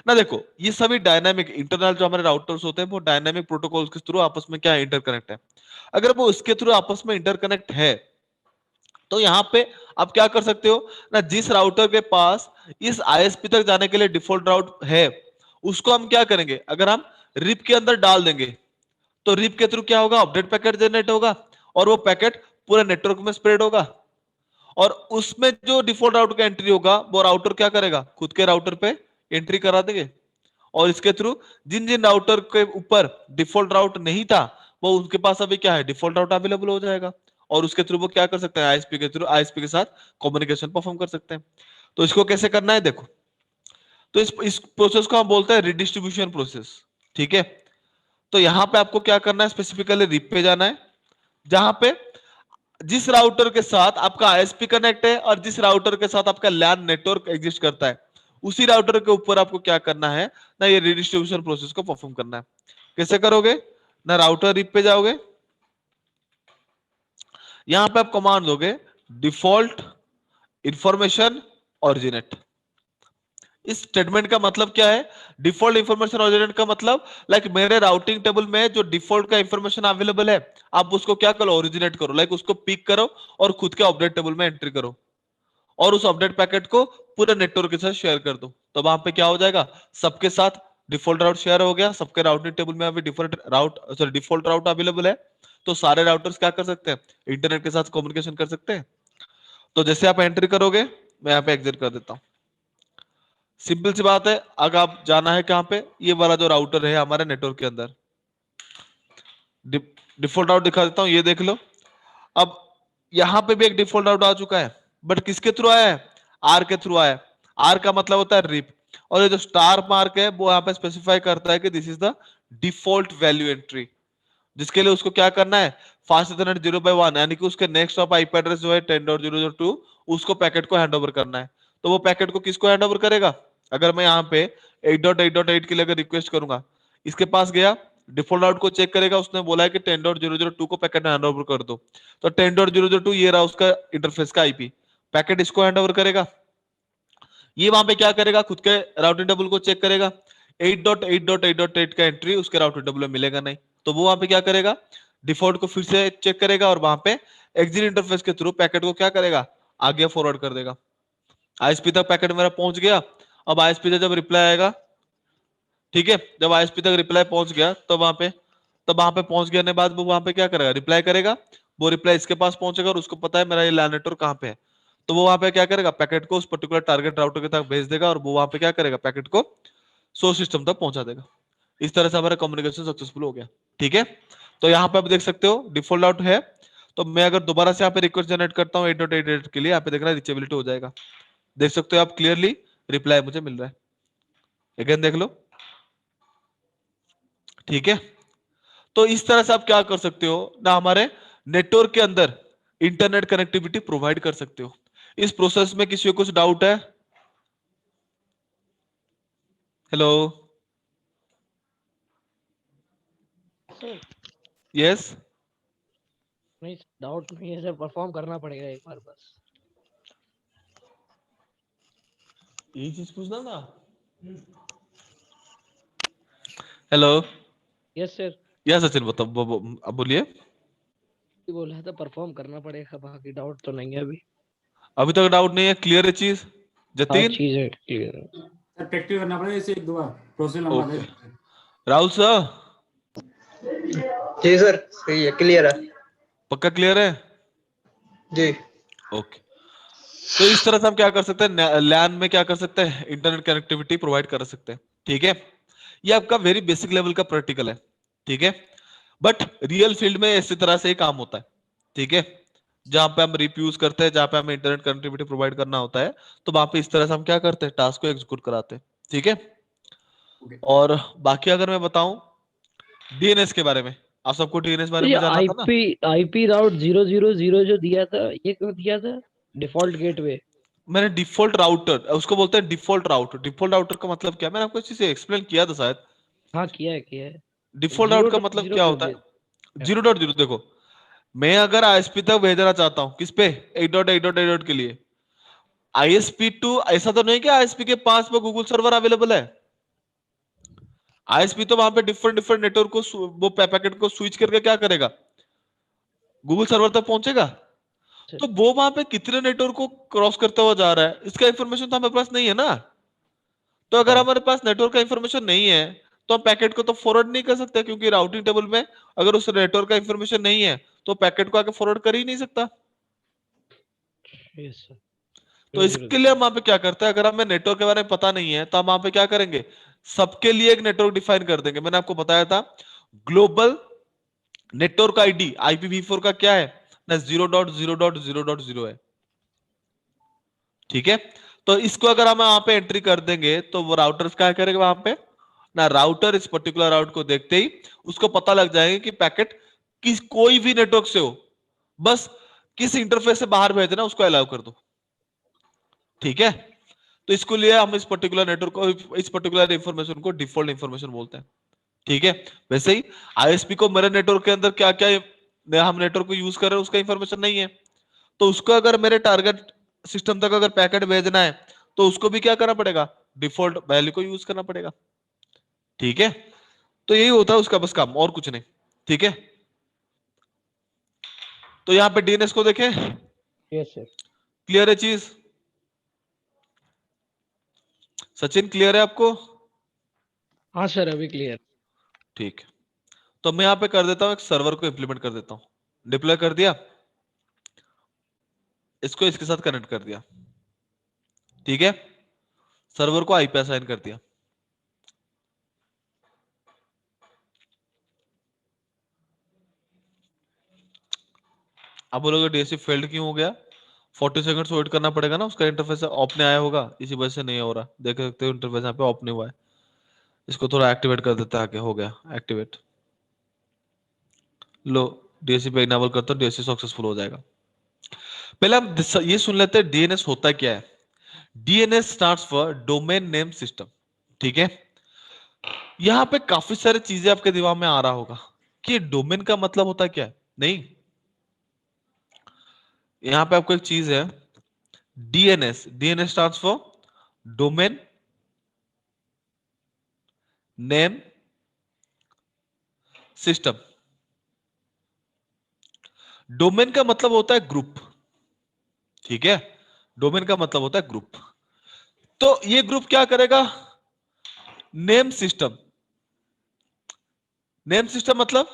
ना, देखो ये सभी डायनामिक इंटरनल जो हमारे राउटर्स होते हैं वो डायनामिक प्रोटोकॉल्स के थ्रू आपस में क्या इंटरकनेक्ट है। अगर वो इसके थ्रू आपस में इंटरकनेक्ट है तो यहाँ पे आप क्या कर सकते हो ना, जिस राउटर के पास इस आईएसपी तक जाने के लिए डिफॉल्ट राउट है उसको हम क्या करेंगे, अगर हम रिप के अंदर डाल देंगे तो रिप के थ्रू क्या होगा, अपडेट पैकेट जनरेट होगा और वो पैकेट पूरे नेटवर्क में स्प्रेड होगा। और उसमें जो डिफॉल्ट राउटर का एंट्री होगा वो राउटर क्या करेगा, खुद के राउटर पे एंट्री करा देंगे। और इसके थ्रू जिन जिन राउटर के ऊपर डिफॉल्ट राउट नहीं था वो उनके पास अभी क्या है, डिफॉल्ट राउट अवेलेबल हो जाएगा। और उसके थ्रू वो क्या कर सकते हैं, आईएसपी के थ्रू आईएसपी के साथ कम्युनिकेशन परफॉर्म कर सकते हैं। तो इसको कैसे करना है देखो, तो इस प्रोसेस को हम बोलते हैं रिडिस्ट्रीब्यूशन प्रोसेस। ठीक है, तो यहां पे आपको क्या करना है, स्पेसिफिकली रिप पे जाना है जहां पे जिस राउटर के साथ आपका आईएसपी कनेक्ट है और जिस राउटर के साथ आपका लैन नेटवर्क एग्जिस्ट करता है उसी राउटर के ऊपर आपको क्या करना है ना, ये रिडिस्ट्रीब्यूशन प्रोसेस को परफॉर्म करना है। कैसे करोगे ना, राउटर रिप पे जाओगे, यहां पे आप कमांड दोगे डिफॉल्ट इंफॉर्मेशन ऑरिजिनेट। इस स्टेटमेंट का मतलब क्या है, डिफॉल्ट इंफॉर्मेशन ऑरिजिनेट का मतलब लाइक मेरे राउटिंग टेबल में जो डिफॉल्ट का इंफॉर्मेशन अवेलेबल है आप उसको क्या करो, ओरिजिनेट करो, लाइक उसको पिक करो और खुद के अपडेट टेबल में एंट्री करो और उस अपडेट पैकेट को पूरे नेटवर्क के साथ शेयर कर दो। तो वहां पे क्या हो जाएगा, सबके साथ डिफॉल्ट राउट शेयर हो गया, सबके राउटिंग टेबल में अभी डिफॉल्ट राउट अवेलेबल है। तो सारे राउटर्स क्या कर सकते हैं, इंटरनेट के साथ कम्युनिकेशन कर सकते हैं। तो जैसे आप एंट्री करोगे, मैं यहाँ पे एग्जिट कर देता हूँ। सिंपल सी बात है, अगर आप जाना है कहां पे, ये वाला जो राउटर है हमारे नेटवर्क के अंदर, डिफॉल्ट राउट दिखा देता हूं, ये देख लो। अब यहां पे भी एक डिफॉल्ट राउट आ चुका है, बट किसके थ्रू आया है, आर के थ्रू आया है। आर का मतलब होता है रिप, और ये जो स्टार मार्क है वो यहाँ पे स्पेसिफाई करता है कि this is the default value entry, जिसके लिए उसको क्या करना है, फास्ट इथरनेट 0/1 यानी कि उसके नेक्स्ट ऑफ आईपी एड्रेस जो है 10.0.0.2 उसको पैकेट को हैंड ओवर करना है। तो वो पैकेट को किसको हैंड ओवर करेगा, अगर मैं यहाँ पे 8.8.8 के लिए अगर रिक्वेस्ट करूंगा, इसके पास गया, डिफॉल्ट राउट को चेक करेगा, उसने बोला है कि 10.0.0.2 को पैकेट हैंड ओवर कर दो। तो 10.0.0.2 ये रहा उसका इंटरफेस का आईपी, पैकेट इसको हैंड ओवर करेगा। ये वहां पे क्या करेगा, खुद के राउटिंग टेबल को चेक करेगा, 8.8.8.8 का एंट्री उसके राउटिंग टेबल में मिलेगा नहीं, तो वो वहां पे क्या करेगा, डिफॉल्ट को फिर से चेक करेगा और वहां पे एग्जिट इंटरफेस के थ्रू पैकेट को क्या करेगा, आगे फॉरवर्ड कर देगा। आईएसपी तक पैकेट मेरा पहुंच गया। अब आईएसपी से जब रिप्लाई आएगा, ठीक है, जब आईएसपी तक रिप्लाई पहुंच गया तो वहां पे पहुंच गया बाद वो वहां पे क्या करेगा, रिप्लाई करेगा। वो रिप्लाई इसके पास पहुंचेगा और उसको पता है मेरा ये लैन नेटवर्क कहां पे है, तो वो वहां पे क्या करेगा, पैकेट को उस पर्टिकुलर टारगेट राउटर के तक भेज देगा और वो वहां पे क्या करेगा, पैकेट को सोर्स सिस्टम तक पहुंचा देगा। इस तरह से हमारा कम्युनिकेशन सक्सेसफुल हो गया। ठीक है, तो यहाँ पे आप देख सकते हो डिफॉल्ट आउट है। तो मैं अगर दोबारा से यहाँ पे रिक्वेस्ट जनरेट करता हूँ 8.8 के लिए, यहाँ पे देख रहा है रिचेबिलिटी हो जाएगा, देख सकते हो आप क्लियरली रिप्लाई मुझे मिल रहा है। अगेन देख लो, ठीक है। तो इस तरह से आप क्या कर सकते हो ना, हमारे नेटवर्क के अंदर इंटरनेट कनेक्टिविटी प्रोवाइड कर सकते हो। इस प्रोसेस में किसी को कुछ डाउट है? हेलो, सर यस, नहीं, डाउट नहीं है सर, परफॉर्म करना पड़ेगा एक बार बस। यही चीज पूछना था। Hello, yes sir, yes Sachin बताओ, अब बोलिए। बोला था परफॉर्म करना पड़ेगा, बाकी डाउट तो नहीं है अभी। अभी तक डाउट नहीं है, क्लियर है चीज हर जतीन? चीज है क्लियर। सर प्रैक्टिस करना पड़ेगा इसे, एक दो बार प्रोसेस लंबा ओके, है। राहुल सर जी सर, सही है, क्लियर है। पक्का क्लियर है? जी। ओके, तो इस तरह से हम क्या कर सकते हैं, लैन में क्या कर सकते हैं, इंटरनेट कनेक्टिविटी प्रोवाइड कर सकते हैं। ठीक है, ये आपका वेरी बेसिक लेवल का प्रैक्टिकल है। ठीक है, बट रियल फील्ड में इसी तरह से ही काम होता है। ठीक है, जहां पे हम रिप्यूज करते हैं, जहां पे हमें इंटरनेट कनेक्टिविटी प्रोवाइड करना होता है, तो वहां पे इस तरह से हम क्या करते हैं, टास्क को एग्जीक्यूट कराते हैं। ठीक है, ओके। और बाकी अगर मैं बताऊं डीएनएस के बारे में, आप सबको डीएनएस तो बारे ये में जानना था ना। आईपी राउट 000 जो दिया था, ये क्यों दिया था? Default gateway. मैंने डिफॉल्ट राउटर, उसको बोलते हैं डिफॉल्ट राउटर। डिफॉल्ट राउटर का मतलब क्या है, मैंने आपको इस चीज से एक्सप्लेन किया था शायद। हाँ किया है किया है। डिफॉल्ट राउट जीरो का डॉट मतलब जीरो क्या क्यों होता दे? है, 0.0, देखो मैं अगर आईएसपी तक भेजना चाहता हूं, किस पे, 8.8.8 के लिए, आईएसपी टू, ऐसा तो नहीं कि आईएसपी के पास में गूगल सर्वर अवेलेबल है। आईएसपी तो वहां पे डिफरेंट डिफरेंट नेटवर्क को वो पैकेट को स्विच करके क्या करेगा, गूगल सर्वर तक पहुंचेगा। तो वो वहां पे कितने नेटवर्क को क्रॉस करता हुआ जा रहा है, इसका इंफॉर्मेशन तो हमारे पास नहीं है ना। तो अगर हमारे पास नेटवर्क का इंफॉर्मेशन नहीं है तो हम पैकेट को तो फॉरवर्ड नहीं कर सकते, क्योंकि राउटिंग टेबल में अगर उस नेटवर्क का इंफॉर्मेशन नहीं है तो पैकेट को आगे फॉरवर्ड कर ही नहीं सकता। Yes sir. तो इसके लिए हम वहां पे क्या करते हैं, अगर हमें नेटवर्क के बारे में पता नहीं है तो हम वहां पे क्या करेंगे, सबके लिए एक नेटवर्क डिफाइन कर देंगे। मैंने आपको बताया था ग्लोबल नेटवर्क आईडी IPv4 का क्या है ना, 0.0.0.0 है। ठीक है, तो इसको अगर हम वहां पे एंट्री कर देंगे तो वो राउटर क्या करेगा वहां पे ना, राउटर इस पर्टिकुलर राउट को देखते ही उसको पता लग जाएगा कि पैकेट किस कोई भी नेटवर्क से हो, बस किस इंटरफेस से बाहर भेजना उसको अलाउ कर दो। ठीक है, तो इसको लिए हम इस पर्टिकुलर नेटवर्क को, इस पर्टिकुलर इंफॉर्मेशन को डिफॉल्ट इंफॉर्मेशन बोलते हैं। ठीक है, वैसे ही आईएसपी को मेरे नेटवर्क के अंदर क्या क्या हम नेटवर्क को यूज कर रहे हैं उसका इंफॉर्मेशन नहीं है, तो उसको अगर मेरे टारगेट सिस्टम तक अगर पैकेट भेजना है तो उसको भी क्या करना पड़ेगा, डिफॉल्ट वैल्यू को यूज करना पड़ेगा। ठीक है, तो यही होता है उसका बस काम, और कुछ नहीं। ठीक है, तो यहां पे डीएनएस को देखें, यस सर। क्लियर है चीज, सचिन क्लियर है आपको? हाँ सर, अभी क्लियर। ठीक है, तो मैं यहां पे कर देता हूं, एक सर्वर को इंप्लीमेंट कर देता हूं, डिप्लॉय कर दिया, इसको इसके साथ कनेक्ट कर दिया। ठीक है, सर्वर को आईपी असाइन कर दिया। अब बोलोगे डीएससी फेल्ड क्यों हो गया, 40 सेकंड्स वेट करना पड़ेगा ना, उसका इंटरफेस ऑफ नहीं आया होगा, इसी वजह से नहीं हो रहा। देख सकते हो इंटरफेस यहाँ पे ऑफ नहीं हुआ है, इसको थोड़ा एक्टिवेट कर देता है, आगे हो गया एक्टिवेट। लो, डीएससी पे इनेबल करता हूं, डीएससी सक्सेसफुल हो जाएगा। पहले हम ये सुन लेते हैं डीएनएस होता क्या है। DNS stands for domain name system. ठीक है, यहाँ पे काफी सारी चीजें आपके दिमाग में आ रहा होगा कि डोमेन का मतलब होता क्या है। नहीं, यहाँ पे आपको एक चीज है, DNS, DNS stands for domain name system. Domain का मतलब होता है ग्रुप। ठीक है, डोमेन का मतलब होता है ग्रुप। तो ये ग्रुप क्या करेगा, नेम सिस्टम। नेम सिस्टम मतलब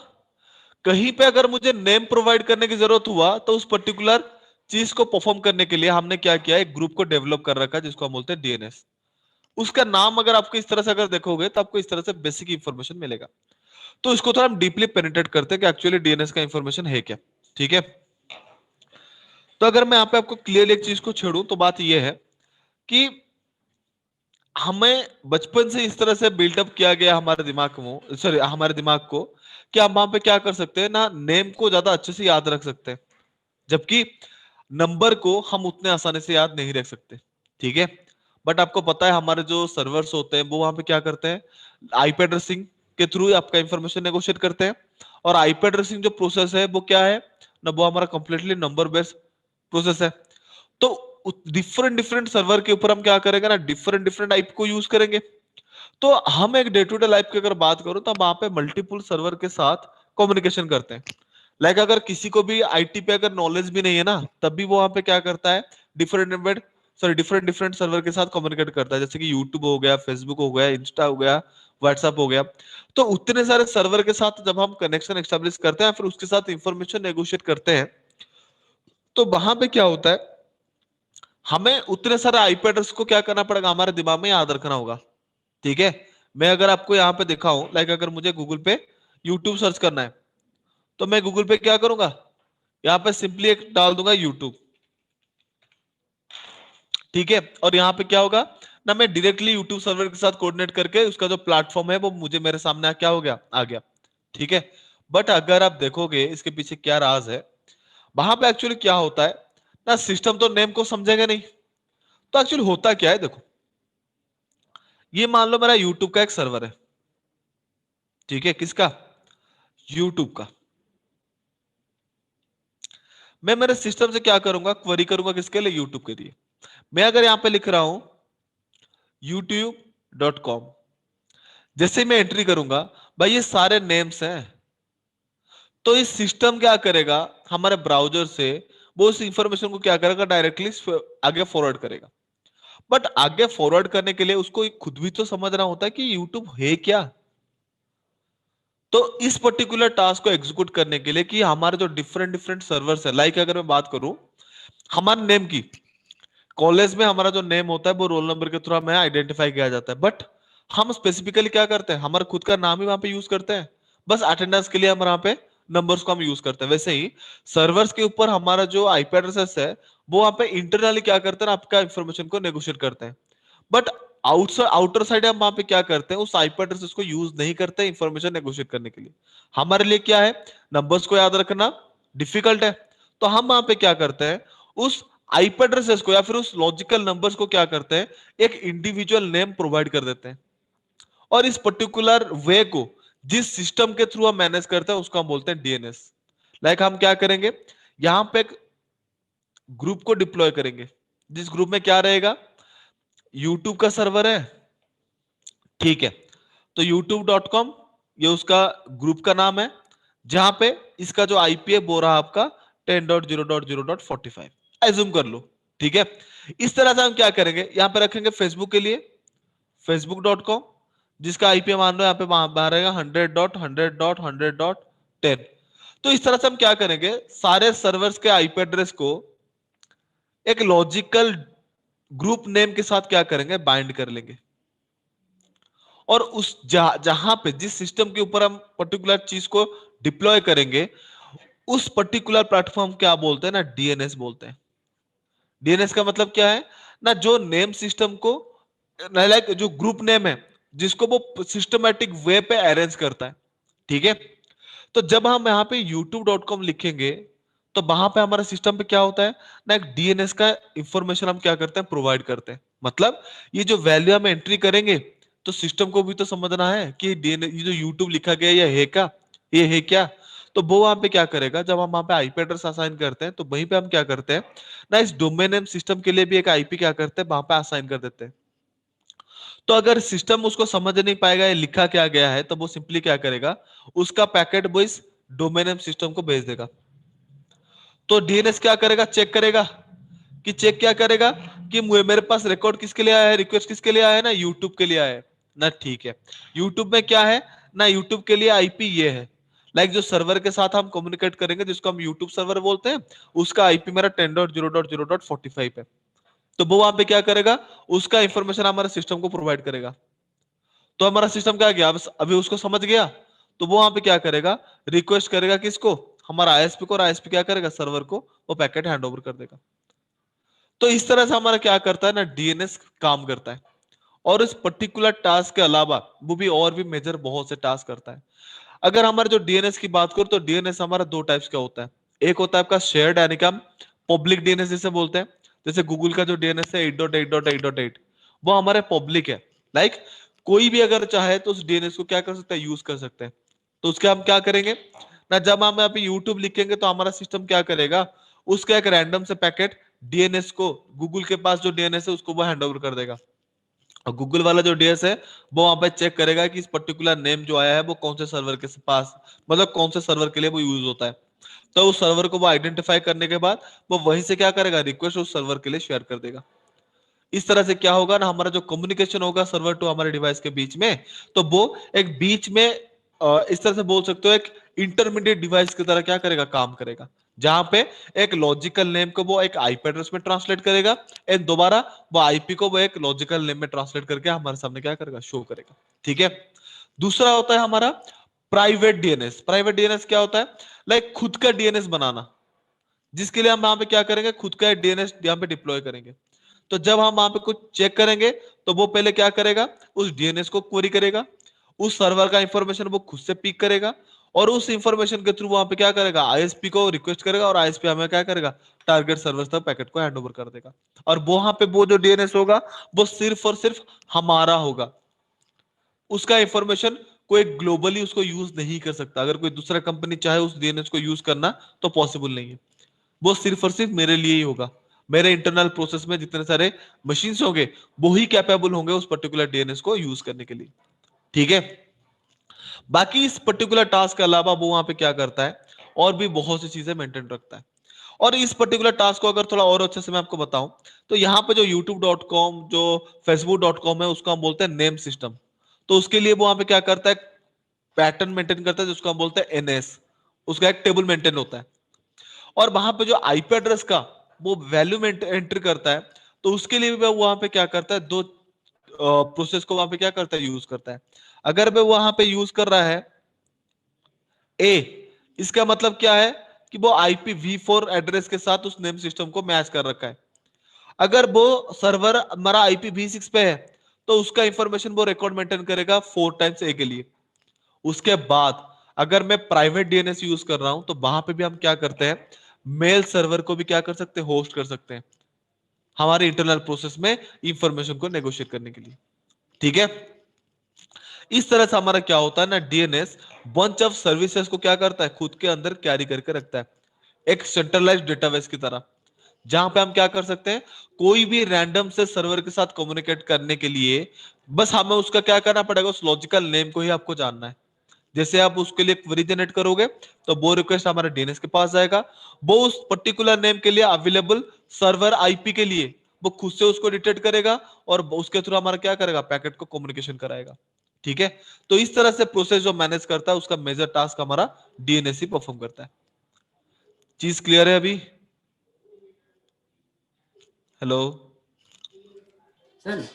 कहीं पे अगर मुझे नेम प्रोवाइड करने की जरूरत हुआ तो उस पर्टिकुलर चीज को परफॉर्म करने के लिए हमने क्या किया, एक ग्रुप को डेवलप कर रखा है जिसको हम बोलते हैं डीएनएस। उसका नाम अगर आपको इस तरह से अगर देखोगे तो आपको इस तरह से बेसिक इंफॉर्मेशन मिलेगा। तो इसको थोड़ा हम डीपली पेनिट्रेट करते हैं कि एक्चुअली डीएनएस का इंफॉर्मेशन है क्या। ठीक है, तो अगर मैं यहाँ पे आपको क्लियरली एक चीज को छेड़ूं तो बात यह है कि हमें बचपन से इस तरह से बिल्डअप किया गया हमारे दिमाग को, सॉरी हमारे दिमाग को, कि हम वहां पे क्या कर सकते हैं ना, नेम को ज्यादा अच्छे से याद रख सकते हैं, जबकि नंबर को हम उतने आसानी से याद नहीं रख सकते। ठीक है, बट आपको पता है हमारे जो सर्वर्स होते हैं वो वहां पे क्या करते हैं, आईपी एड्रेसिंग के थ्रू आपका इंफॉर्मेशन नेगोशिएट करते हैं। और आईपी एड्रेसिंग जो प्रोसेस है वो क्या है ना, वो हमारा कंप्लीटली नंबर बेस्ड प्रोसेस है। तो डिफरेंट डिफरेंट सर्वर के ऊपर हम क्या करेंगे ना, डिफरेंट डिफरेंट आईपी को यूज करेंगे। तो हम एक डे टू डे लाइफ की अगर बात करो तो हम वहां पे मल्टीपल सर्वर के साथ कम्युनिकेशन करते हैं। लाइक अगर किसी को भी आईटी पे अगर नॉलेज भी नहीं है ना, तब भी वो वहां पे क्या करता है, डिफरेंट डिफरेंट डिफरेंट सर्वर के साथ कम्युनिकेट करता है, जैसे कि यूट्यूब हो गया, फेसबुक हो गया, इंस्टा हो गया, व्हाट्सएप हो गया। तो उतने सारे सर्वर के साथ जब हम कनेक्शन एस्टेब्लिश करते हैं फिर उसके साथ इंफॉर्मेशन नेगोशिएट करते हैं, तो वहां पे क्या होता है, हमें उतने सारे आईपी एड्रेस को क्या करना पड़ेगा, हमारे दिमाग में याद रखना होगा। ठीक है, मैं अगर आपको यहाँ पे दिखाऊं, लाइक अगर मुझे गूगल पे यूट्यूब सर्च करना है तो मैं गूगल पे क्या करूंगा, यहाँ पे सिंपली एक डाल दूंगा यूट्यूब। ठीक है, और यहाँ पे क्या होगा ना, मैं डायरेक्टली यूट्यूब सर्वर के साथ कोऑर्डिनेट करके उसका जो प्लेटफॉर्म है वो मुझे मेरे सामने क्या हो गया, आ गया। ठीक है, बट अगर आप देखोगे इसके पीछे क्या राज है, वहां पे एक्चुअली क्या होता है ना, सिस्टम तो नेम को समझेगा नहीं। तो एक्चुअली होता क्या है देखो, ये मान लो मेरा यूट्यूब का एक सर्वर है। ठीक है, किसका, यूट्यूब का। मैं मेरे सिस्टम से क्या करूंगा, क्वेरी करूंगा किसके लिए, यूट्यूब के लिए। मैं अगर यहां पे लिख रहा हूं youtube.com, जैसे मैं एंट्री करूंगा, भाई ये सारे नेम्स हैं, तो इस सिस्टम क्या करेगा, हमारे ब्राउजर से वो उस इंफॉर्मेशन को क्या करेगा, डायरेक्टली आगे फॉरवर्ड करेगा। बट आगे फॉरवर्ड करने के लिए उसको खुद भी तो समझना होता है कि यूट्यूब है क्या। तो इस पर्टिकुलर टास्क को एग्जीक्यूट करने के लिए कि हमारे जो डिफरेंट डिफरेंट सर्वर्स है, लाइक अगर मैं बात करूं हमारे नेम की, कॉलेज में हमारा जो नेम होता है वो रोल नंबर के थ्रू हमें आइडेंटिफाई किया जाता है, बट हम स्पेसिफिकली क्या करते हैं, हमारा खुद का नाम ही वहां पे यूज करते हैं, बस अटेंडेंस के लिए हम वहां पे नंबर्स को हम यूज करते हैं। वैसे ही सर्वर्स के ऊपर हमारा जो आईपी एड्रेसेस है वो वहां पे इंटरनली क्या करते हैं, आपका इंफॉर्मेशन को नेगोशिएट करते हैं। बट आउटसाइड आउटर साइड हम वहां पे क्या करते हैं, उस आईपी एड्रेसेस को यूज नहीं करते इंफॉर्मेशन नेगोशिएट करने के लिए। हमारे लिए क्या है, नंबर्स को याद रखना डिफिकल्ट है, तो हम वहां पे क्या करते हैं, उस आईपी एड्रेसेस को या फिर उस लॉजिकल नंबर्स को क्या करते हैं, एक इंडिविजुअल नेम प्रोवाइड कर देते हैं। और इस पर्टिकुलर वे को जिस सिस्टम के थ्रू हम मैनेज करते हैं उसको हम बोलते हैं डीएनएस। लाइक हम क्या करेंगे, यहां पे एक ग्रुप को डिप्लॉय करेंगे, जिस ग्रुप में क्या रहेगा, यूट्यूब का सर्वर है, ठीक है, तो youtube.com ये उसका ग्रुप का नाम है, जहां पे इसका जो आईपी है वो रहा आपका 10.0.0.45, एज्यूम कर लो, ठीक है। इस तरह से हम क्या करेंगे, यहां पे रखेंगे फेसबुक के लिए facebook.com, जिसका आईपी मान लो यहाँ पे वहां रहेगा 100.100.100.10। तो इस तरह से हम क्या करेंगे, सारे सर्वर्स के आईपी एड्रेस को एक लॉजिकल ग्रुप नेम के साथ क्या करेंगे, बाइंड कर लेंगे। और उस जहां पे जिस सिस्टम के ऊपर हम पर्टिकुलर चीज को डिप्लॉय करेंगे, उस पर्टिकुलर प्लेटफॉर्म क्या बोलते हैं ना, डीएनएस बोलते हैं। डीएनएस का मतलब क्या है ना, जो नेम सिस्टम को, लाइक जो ग्रुप नेम है जिसको वो सिस्टमैटिक वे पे अरेंज करता है, ठीक है। तो जब हम यहाँ पे youtube.com लिखेंगे तो वहां पे हमारे सिस्टम पे क्या होता है ना, एक डीएनएस का इंफॉर्मेशन हम क्या करते हैं, प्रोवाइड करते हैं। मतलब ये जो वैल्यू हम एंट्री करेंगे तो सिस्टम को भी तो समझना है कि डीएनएस ये जो यूट्यूब लिखा गया ये है क्या, ये है क्या। तो वो वहां पे क्या करेगा, जब हम वहां पे आईपी एड्रेस असाइन करते हैं तो वहीं पे हम क्या करते हैं ना, इस डोमेन नेम सिस्टम के लिए भी एक आईपी क्या करते हैं, वहां पे असाइन कर देते हैं। तो अगर सिस्टम उसको समझ नहीं पाएगा ये लिखा क्या गया है, तो वो सिंपली क्या करेगा, उसका पैकेट वो इस डोमेन नेम सिस्टम को भेज देगा। तो डीएनएस क्या करेगा, चेक करेगा कि चेक क्या करेगा कि मेरे पास रिकॉर्ड किसके लिए आया है, रिक्वेस्ट किसके लिए आया है ना, यूट्यूब के लिए आया है ना, ठीक है। यूट्यूब में क्या है ना, यूट्यूब के लिए आईपी ये है, लाइक जो सर्वर के साथ हम कम्युनिकेट करेंगे जिसको हम यूट्यूब सर्वर बोलते हैं, उसका आईपी मेरा 10.0.0.45 है। तो वो वहां पे क्या करेगा, उसका इंफॉर्मेशन हमारे सिस्टम को प्रोवाइड करेगा। तो हमारा सिस्टम क्या गया, अभी उसको समझ गया, तो वो वहां पे क्या करेगा, रिक्वेस्ट करेगा किसको, हमारा आईएसपी को, और आईएसपी क्या करेगा, सर्वर को वो पैकेट हैंड ओवर कर देगा। तो इस तरह से हमारा क्या करता है ना, डीएनएस काम करता है। और इस पर्टिकुलर टास्क के अलावा वो भी और भी मेजर बहुत से टास्क करता है। अगर हमारे जो डीएनएस की बात करो तो डीएनएस हमारा दो टाइप्स का होता है। एक होता है आपका शेयर्ड यानी कि हम पब्लिक डीएनएस जिसे बोलते हैं, जैसे गूगल का जो डीएनएस है 8.8.8.8 वो हमारे पब्लिक है। लाइक कोई भी अगर चाहे तो उस डीएनएस को क्या कर सकता है, यूज कर सकते हैं। तो उसके हम क्या करेंगे ना, जब हम यहाँ पे यूट्यूब लिखेंगे तो हमारा सिस्टम क्या करेगा, उसका एक रैंडम से पैकेट डीएनएस को, गूगल के पास जो डीएनएस है उसको वो हैंड ओवर कर देगा। और गूगल वाला जो डीएस है वो वहां पे चेक करेगा कि इस पर्टिकुलर नेम जो आया है वो कौन से सर्वर के पास, मतलब कौन से सर्वर के लिए वो यूज होता है। तो उस सर्वर को वो आइडेंटिफाई करने के बाद वो वहीं से क्या करेगा, रिक्वेस्ट उस सर्वर के लिए शेयर कर देगा। इस तरह से क्या होगा ना, हमारा जो कम्युनिकेशन होगा सर्वर टू हमारे डिवाइस के बीच में, तो वो एक बीच में इस तरह से बोल सकते हो एक इंटरमीडिएट डिवाइस की तरह क्या करेगा, काम करेगा। जहां पे एक लॉजिकल नेम को वो एक आईपी एड्रेस में ट्रांसलेट करेगा, एंड दोबारा वो आईपी को वो एक लॉजिकल नेम में ट्रांसलेट करके हमारे सामने क्या करेगा, शो करेगा, ठीक है। दूसरा होता है हमारा प्राइवेट डीएनएस। प्राइवेट डीएनएस क्या होता है, लाइक खुद का डीएनएस बनाना, जिसके लिए हम यहाँ पे क्या करेंगे, खुद का डीएनएस यहाँ पे डिप्लॉय करेंगे। तो जब हम वहां पे कुछ चेक करेंगे तो वो पहले क्या करेगा, उस डीएनएस को क्वेरी करेगा, उस सर्वर का इंफॉर्मेशन वो खुद से पिक करेगा, और उस इंफॉर्मेशन के थ्रू वहां पे क्या करेगा, आईएसपी को रिक्वेस्ट करेगा, और आईएसपी हमें क्या करेगा, टारगेट सर्वर तक पैकेट को हैंड ओवर कर देगा। और वहां पे वो जो डीएनएस होगा वो सिर्फ और सिर्फ हमारा होगा, उसका इंफॉर्मेशन कोई ग्लोबली उसको यूज नहीं कर सकता। अगर कोई दूसरा कंपनी चाहे उस डीएनएस को यूज करना तो पॉसिबल नहीं है। वो सिर्फ और सिर्फ मेरे लिए ही होगा। मेरे इंटरनल प्रोसेस में जितने सारे मशीन्स होंगे वो ही कैपेबल होंगे उस पर्टिकुलर डीएनएस को यूज करने के लिए। ठीक है, बाकी इस पर्टिकुलर टास्क के अलावा वो वहां पे क्या करता है, और भी बहुत सी चीजें मेंटेन रखता है। और इस पर्टिकुलर टास्क को अगर थोड़ा और अच्छे से मैं आपको बताऊं, तो यहाँ पे जो youtube.com, जो facebook.com है, उसको हम बोलते हैं नेम सिस्टम। तो उसके लिए वो वहां पे क्या करता है, पैटर्न मेंटेन करता है जिसको हम बोलते हैं एनएस। उसका एक टेबल मेंटेन होता है। और वहां पे जो आईपी एड्रेस का वो वैल्यू एंटर करता है, तो उसके लिए भी वो वहां पे क्या करता है, दो प्रोसेस को वहां पे क्या करता है, यूज करता है। अगर वो वहां पे यूज कर रहा है ए, इसका मतलब क्या है कि वो IPv4 एड्रेस के साथ उस नेम सिस्टम को मैच कर रखा है। अगर वो सर्वर हमारा IPv6 पे है, तो उसका इंफॉर्मेशन वो रिकॉर्ड मेंटेन करेगा 4 टाइम्स ए के लिए। उसके बाद अगर मैं प्राइवेट डीएनएस यूज कर रहा हूं, तो वहां पे भी हम क्या करते हैं, मेल सर्वर को भी क्या कर सकते हैं, होस्ट कर सकते हैं हमारे इंटरनल प्रोसेस में इंफॉर्मेशन को नेगोशिएट करने के लिए। ठीक है, इस तरह से हमारा क्या होता है ना, डीएनएस बंच ऑफ सर्विसेज को क्या करता है, खुद के अंदर कैरी करके रखता है, एक सेंट्रलाइज्ड डेटाबेस की तरह, जहां पे हम क्या कर सकते हैं, कोई भी रैंडम से सर्वर के साथ कम्युनिकेट करने के लिए बस हमें उसका क्या करना पड़ेगा, उस लॉजिकल नेम को ही आपको जानना है। जैसे आप उसके लिए क्वेरी जनरेट करोगे, तो वो रिक्वेस्ट हमारे डीएनएस के पास जाएगा, वो उस पर्टिकुलर नेम के लिए अवेलेबल सर्वर आईपी के लिए वो खुद से उसको डिटेक्ट करेगा, और उसके थ्रू हमारा क्या करेगा, पैकेट को कम्युनिकेशन कराएगा। ठीक है, तो इस तरह से प्रोसेस जो मैनेज करता है, उसका मेजर टास्क हमारा डीएनएस ही परफॉर्म करता है। चीज क्लियर है अभी? हेलो? Sir yes.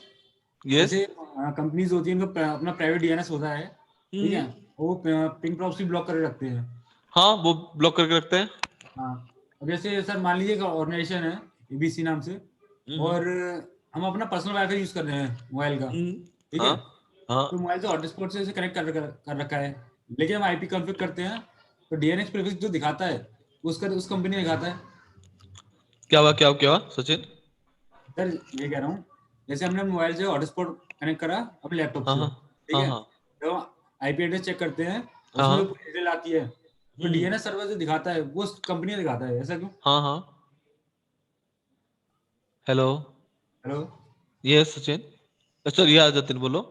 जैसे कंपनीज होती है, इनका अपना प्राइवेट डीएनएस होता है, ठीक है, वो पिंग प्रॉक्सी ब्लॉक करके रखते हैं। हाँ, वो ब्लॉक करके रखते हैं। हाँ, अब जैसे सर मान लीजिए एक ऑर्गेनाइजेशन है एबीसी नाम से, और हम अपना पर्सनल वाईफाई यूज कर रहे हैं मोबाइल का, ठीक हाँ है, हाँ तो मोबाइल से हॉटस्पॉट से कनेक्ट कर रखा है, लेकिन हम आईपी कॉन्फ़िगर करते हैं, तो डीएनएस प्रीफिक्स जो दिखाता है उसका उस कंपनी दिखाता है। क्या हुआ सचिन? सर ये कह रहा हूँ, जैसे हमने मोबाइल से हॉटस्पॉट कनेक्ट करा अपने लैपटॉप हाँ से, हाँ ठीक हाँ है, हाँ तो आईपी एड्रेस चेक करते हैं, हाँ उसमें जो हाँ पूरी डिटेल आती है, तो डीएनएस सर्वर जो दिखाता है वो उस कंपनी का दिखाता है, ऐसा क्यों? हाँ हाँ। हेलो? Hello yes Sachin. अच्छा, ये जतिन बोलो।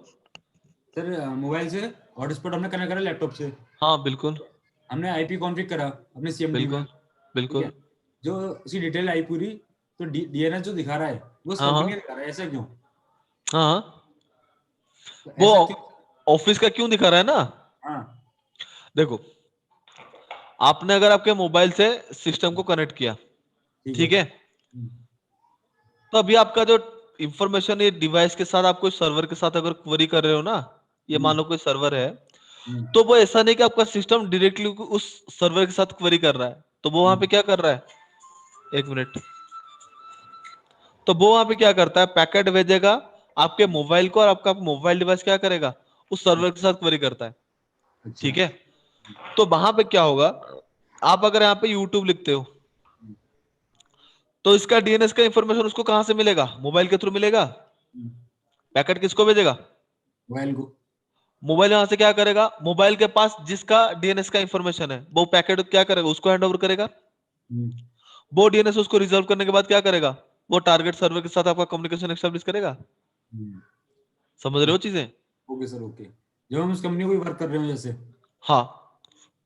सर, मोबाइल से हॉटस्पॉट हमने कनेक्ट करा लैपटॉप से, हाँ बिल्कुल हमने आईपी कॉन्फ़िगर करा अपने सीएमडी में, बिल्कुल ठीक है, बिल्कुल। जो उसकी डिटेल आई पूरी, तो डीएनएस जो दिखा रहा है वो उस हाँ कंपनी का हाँ दिखा रहा है, ऐसा क्यों? हाँ हाँ। तो वो ऐसा क्यों? ऑफिस का क्यों दिखा रहा है ना, हाँ, देखो, आपने अगर आपके मोबाइल से सिस्टम को कनेक्ट किया, ठीक है। ठीक है, तो अभी आपका जो इंफॉर्मेशन ये डिवाइस के साथ आप कोई सर्वर के साथ अगर क्वेरी कर रहे हो ना, ये मान लो कोई सर्वर है, हम्म, तो वो ऐसा नहीं कि आपका सिस्टम डायरेक्टली उस सर्वर के साथ क्वेरी कर रहा है, तो वो वहां पे क्या कर रहा है, एक मिनट, तो वो वहां पे क्या करता है, पैकेट भेजेगा आपके मोबाइल को, और आपका मोबाइल डिवाइस क्या करेगा, उस सर्वर के साथ क्वेरी करता है। अच्छा, ठीक है, तो वहां पे क्या होगा, आप अगर यहाँ पे यूट्यूब लिखते हो, तो इसका डीएनएस का इंफॉर्मेशन उसको कहां से मिलेगा, मोबाइल के थ्रू मिलेगा। पैकेट किसको भेजेगा, मोबाइल को। मोबाइल यहां से क्या करेगा, मोबाइल के पास जिसका डीएनएस का इंफॉर्मेशन है, वो पैकेट क्या करेगा, उसको हैंड ओवर करेगा। हम्म, वो डीएनएस उसको रिजर्व करने के बाद क्या करेगा, वो टारगेट सर्वर के साथ आपका कम्युनिकेशन एस्टेब्लिश करेगा। हम्म, समझ रहे हो चीजें? ओके सर, ओके, जब हम उस कंपनी को वर्क कर रहे हो जैसे। हाँ,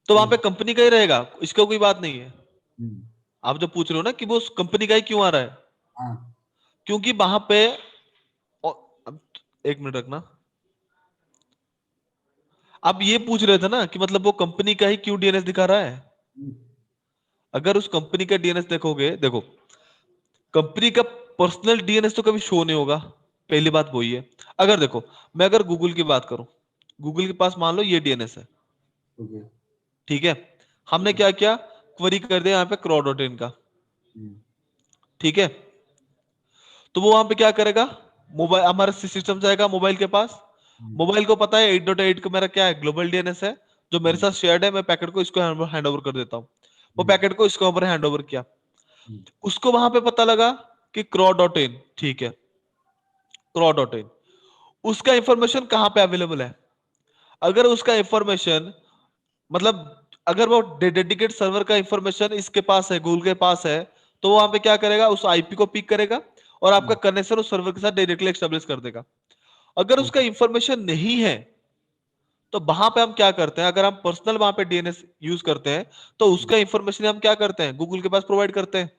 तो वहां पे ठीक। कंपनी का ही रहेगा, इसका कोई बात नहीं है। हम्म, आप जो पूछ रहे हो ना कि वो उस कंपनी का ही क्यों आ रहा है, हाँ, क्योंकि वहां पे अब एक मिनट रखना, आप ये पूछ रहे थे ना कि मतलब वो कंपनी का ही क्यों डीएनएस दिखा रहा है। हम्म, अगर उस कंपनी का डीएनएस देखोगे, देखो, कंपनी का पर्सनल डीएनएस तो कभी शो नहीं होगा, पहली बात वही है। अगर देखो, मैं अगर गूगल की बात करूं, गूगल के पास मान लो ये डीएनएस है, ओके, ठीक है, हमने ओके, क्या किया, क्वेरी कर दिया यहाँ पे क्रॉ.इन का, हम्म, ठीक है, तो वो वहां पे क्या करेगा, मोबाइल हमारा सिस्टम जाएगा मोबाइल के पास, हम्म, मोबाइल को पता है 8.8 का मेरा क्या है, ग्लोबल डीएनएस है, जो मेरे हम्म, साथ शेयर्ड है, मैं पैकेट को इसको हैंड ओवर कर देता हूँ। वो हम्म, पैकेट को इसको ऊपर हैंड ओवर किया, हम्म, उसको वहां पे पता लगा कि क्रॉ.इन, ठीक है, क्रॉ.इन, उसका इंफॉर्मेशन कहां पे अवेलेबल है। अगर उसका इंफॉर्मेशन मतलब अगर वो डेडिकेट सर्वर का इंफॉर्मेशन इसके पास है, गूगल के पास है, तो वहां पे क्या करेगा, उस आईपी को पिक करेगा और आपका कनेक्शन उस सर्वर के साथ डायरेक्टली एस्टेब्लिश कर देगा। अगर उसका इंफॉर्मेशन नहीं है तो वहां पे हम क्या करते हैं, अगर हम पर्सनल वहां पे डीएनएस यूज करते हैं तो उसका इंफॉर्मेशन हम क्या करते हैं, गूगल के पास प्रोवाइड करते हैं,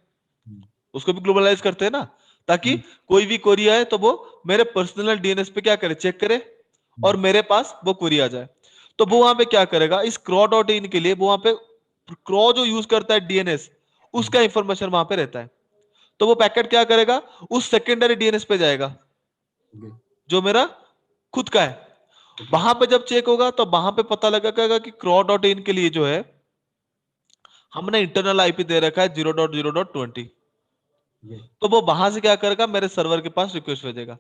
उसको भी ग्लोबलाइज करते हैं ना, ताकि कोई भी क्वेरी आए तो वो मेरे पर्सनल डीएनएस पे क्या करे, चेक करे और मेरे पास वो क्वेरी आ जाए। तो वो वहां पे क्या करेगा, इस क्रॉ डॉट इन के लिए वो वहां पे क्रॉ जो यूज करता है डीएनएस, उसका इंफॉर्मेशन वहां पे रहता है। तो वो पैकेट क्या करेगा, उस सेकेंडरी डीएनएस पे जाएगा जो मेरा खुद का है। वहां पे जब चेक होगा तो वहां पे पता लगेगा कि क्रॉ डॉट इन के लिए जो है हमने इंटरनल आईपी दे रखा है 0.0.20। तो वो वहां से क्या करेगा, मेरे सर्वर के पास रिक्वेस्ट भेजेगा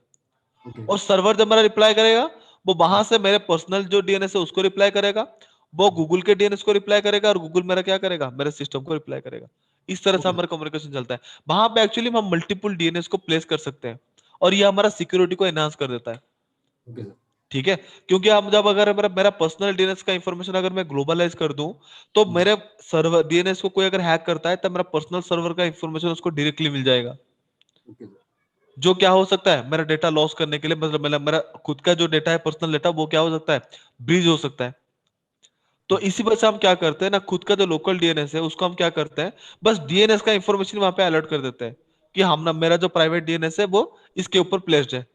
और सर्वर जब मेरा रिप्लाई करेगा वो वहां से मेरे पर्सनल जो डीएनएस है उसको रिप्लाई करेगा, वो गूगल के डीएनएस को रिप्लाई करेगा और गूगल मेरा क्या करेगा, मेरे सिस्टम को रिप्लाई करेगा। इस तरह से हमारा कम्युनिकेशन चलता है। वहां पे एक्चुअली हम मल्टीपल डीएनएस को प्लेस कर सकते हैं और ये हमारा सिक्योरिटी को एनहांस कर देता है। ठीक है, क्योंकि हम जब अगर मेरा मेरा पर्सनल डीएनएस का इंफॉर्मेशन अगर मैं ग्लोबलाइज कर दूं तो मेरे सर्वर डीएनएस को कोई अगर हैक करता है तब मेरा पर्सनल सर्वर का इंफॉर्मेशन उसको डायरेक्टली मिल जाएगा, जो क्या हो सकता है, मेरा डेटा लॉस करने के लिए, मतलब मेरा मेरा खुद का जो डेटा है पर्सनल डेटा, वो क्या हो सकता है, ब्रीच हो सकता है। तो इसी वजह से हम क्या करते हैं ना, खुद का जो लोकल डीएनएस है उसको हम क्या करते हैं, बस डीएनएस का इंफॉर्मेशन वहां पे अलर्ट कर देते हैं कि हम ना, मेरा जो प्राइवेट डीएनएस है वो इसके ऊपर प्लेस्ड है।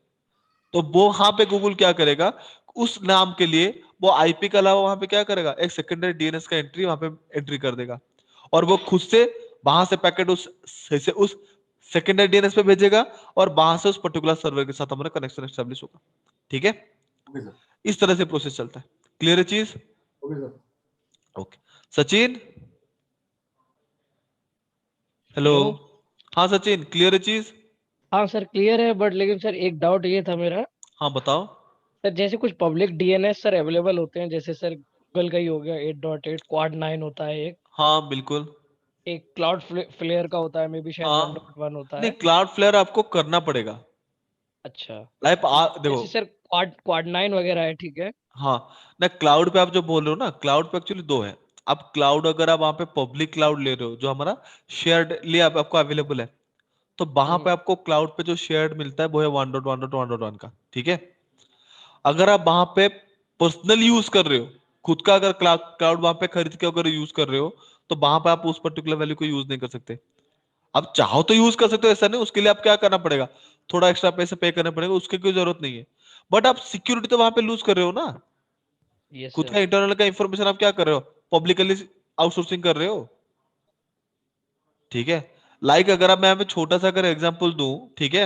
तो वो वहां पे गूगल क्या करेगा, उस नाम के लिए वो आईपी के अलावा वहां पे क्या करेगा, एक सेकेंडरी डीएनएस का एंट्री वहां पे एंट्री कर देगा और वो खुद से वहां से पैकेट उस सेकेंडरी डीएनएस पे भेजेगा और वहां से उस पर्टिकुलर सर्वर के साथ हमारा कनेक्शन एस्टेब्लिश होगा। ठीक है, इस तरह से प्रोसेस चलता है। क्लियर है चीज? Okay Sachin, hello. हेलो। हाँ सचिन, क्लियर है चीज? हाँ सर क्लियर है, बट लेकिन सर एक डाउट ये था मेरा। हाँ बताओ। सर जैसे कुछ पब्लिक डीएनएस सर अवेलेबल होते हैं, जैसे सर गूगल का ही हो गया 8.8, क्वाड 9 होता है हाँ बिल्कुल। एक क्लाउड फ्लेयर का होता है, मे बी शायद हाँ 1.1 होता नहीं, है। क्लाउड फ्लेयर आपको करना पड़ेगा। अच्छा। लाइक देखो, जैसे सर क्वाड क्वाड 9 वगैरह है, ठीक है। हाँ ना, क्लाउड पे आप जो बोल रहे हो ना, क्लाउड पे एक्चुअली दो है। आप क्लाउड अगर आप वहां पे पब्लिक क्लाउड ले रहे हो जो हमारा शेयर्ड लिए आपको अवेलेबल है, तो वहां पे आपको क्लाउड पे जो शेयर्ड मिलता है वो है 1.1.1.1 का। ठीक है, अगर आप वहां पे पर्सनल यूज कर रहे हो, खुद का अगर क्लाउड वहां पे खरीद के अगर यूज कर रहे हो, तो वहां पे आप उस पर्टिकुलर वैल्यू को यूज नहीं कर सकते। आप चाहो तो यूज कर सकते हो, ऐसा नहीं, उसके लिए आप क्या करना पड़ेगा, थोड़ा एक्स्ट्रा पैसे पे करने पड़ेगा, उसकी कोई जरूरत नहीं है। बट आप सिक्योरिटी तो वहां पे लूज कर रहे हो ना, यस खुद सर। का इंटरनल का इंफॉर्मेशन आप क्या कर रहे हो, पब्लिकली आउटसोर्सिंग कर रहे हो। ठीक है, लाइक अगर अब मैं यहाँ पे छोटा सा अगर एग्जांपल दूं, ठीक है,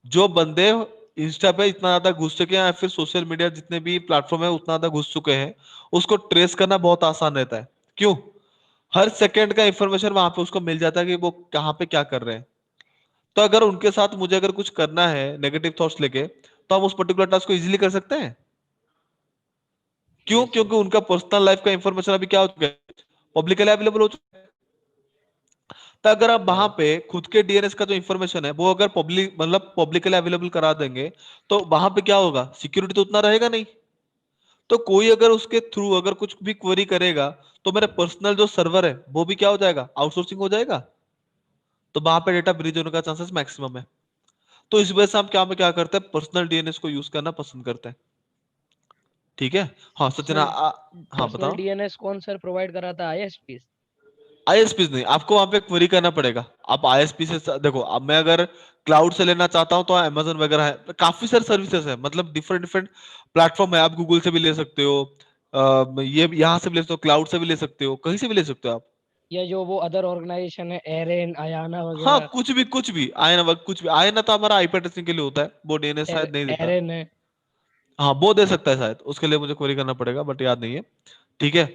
जो बंदे इंस्टा पे इतना ज्यादा घुस चुके हैं या फिर सोशल मीडिया जितने भी प्लेटफॉर्म है उतना ज्यादा घुस चुके हैं, उसको ट्रेस करना बहुत आसान रहता है। क्यों? हर सेकंड का इंफॉर्मेशन वहां पे उसको मिल जाता है कि वो कहाँ पे क्या कर रहे हैं। तो अगर उनके साथ मुझे अगर कुछ करना है नेगेटिव थॉट्स लेके, तो हम उस पर्टिकुलर टास्क को इजीली कर सकते हैं। क्यों? Yes sir. क्योंकि उनका पर्सनल लाइफ का इंफॉर्मेशन अभी क्या हो चुका है, पब्लिकली अवेलेबल हो चुका है। तो अगर आप वहां पे खुद के डीएनएस का जो इंफॉर्मेशन है वो अगर पब्लिक मतलब पब्लिकली अवेलेबल करा देंगे, तो वहां पे क्या होगा, सिक्योरिटी तो उतना रहेगा नहीं। तो कोई अगर उसके थ्रू अगर कुछ भी क्वेरी करेगा तो मेरा पर्सनल जो सर्वर है वो भी क्या हो जाएगा, आउटसोर्सिंग हो जाएगा। तो वहां पे डेटा ब्रीच होने का चांसेस मैक्सिमम है। तो इस वजह से हम क्या करते हैं, पर्सनल डीएनएस को यूज करना पसंद करते हैं। ठीक है। हाँ सचिन, सर हाँ पर्सनल बताओ। डीएनएस कौन सर प्रोवाइड कराता है, आईएसपी? आईएसपी नहीं, आपको वहां पे क्वेरी करना पड़ेगा। आप आईएसपी से देखो, अब मैं अगर क्लाउड से लेना चाहता हूं तो अमेजन वगैरह है, काफी सारे सर्विसेज है, मतलब डिफरेंट डिफरेंट प्लेटफॉर्म है। आप गूगल से भी ले सकते हो, ये यहाँ से भी ले सकते हो, क्लाउड से भी ले सकते हो, कहीं से भी ले सकते हो आप। या जो वो अदर ऑर्गेनाइजेशन है, एरेन, अयाना हाँ वगैरह। कुछ भी आए ना, कुछ भी आए ना, तो हमारा आईपी टेस्टिंग के लिए होता है, वो डीएनएस शायद नहीं देता। एरेन है। हाँ वो दे सकता है शायद, उसके लिए मुझे क्वेरी करना पड़ेगा बट याद नहीं है। ठीक है,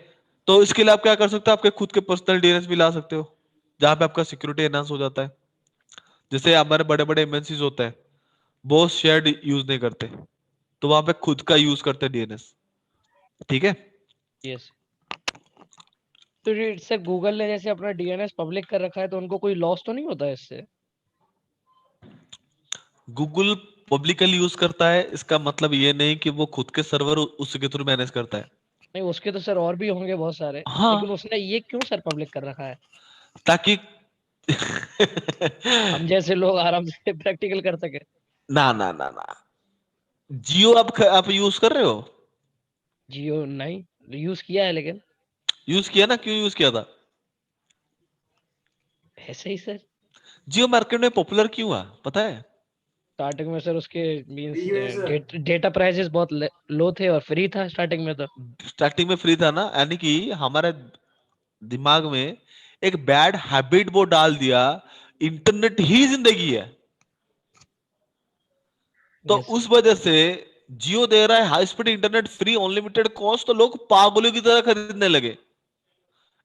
तो इसके लिए आप क्या कर सकते हो, आपके खुद के पर्सनल डीएनएस भी ला सकते हो जहां पे आपका सिक्योरिटी एनहांस हो जाता है। जैसे हमारे बड़े बड़े एमएनसीज होते हैं, वो शेयर्ड यूज नहीं करते, तो वहां पे खुद का यूज करते हैं डीएनएस। ठीक है। यस। तो ये सर गूगल ने जैसे अपना डीएनएस पब्लिक कर रखा है, तो उनको कोई लॉस तो नहीं होता है इससे? गूगल पब्लिकली यूज करता है इसका मतलब ये नहीं कि वो खुद के सर्वर उसी के थ्रू मैनेज करता है। नहीं उसके तो सर और भी होंगे बहुत सारे, हाँ, लेकिन उसने ये क्यों सर पब्लिक कर रखा है? ताकि हम जैसे लोग आराम से प्रैक्टिकल कर सके। ना ना ना ना, जियो आप यूज कर रहे हो? जियो नहीं यूज किया है, लेकिन यूज किया ना, क्यों यूज किया था? ऐसे ही सर। जियो मार्केट में पॉपुलर क्यों हुआ पता है? स्टार्टिंग में सर उसके मींस फ्री है सर। डेटा प्राइसेस बहुत लो थे और फ्री था स्टार्टिंग में तो। स्टार्टिंग में फ्री था ना, यानी कि हमारे दिमाग में एक बैड हैबिट वो डाल दिया, इंटरनेट ही जिंदगी है। तो यस उस वजह से जियो दे रहा है high speed internet free unlimited cost, तो लोग पागलों की तरह खरीदने लगे।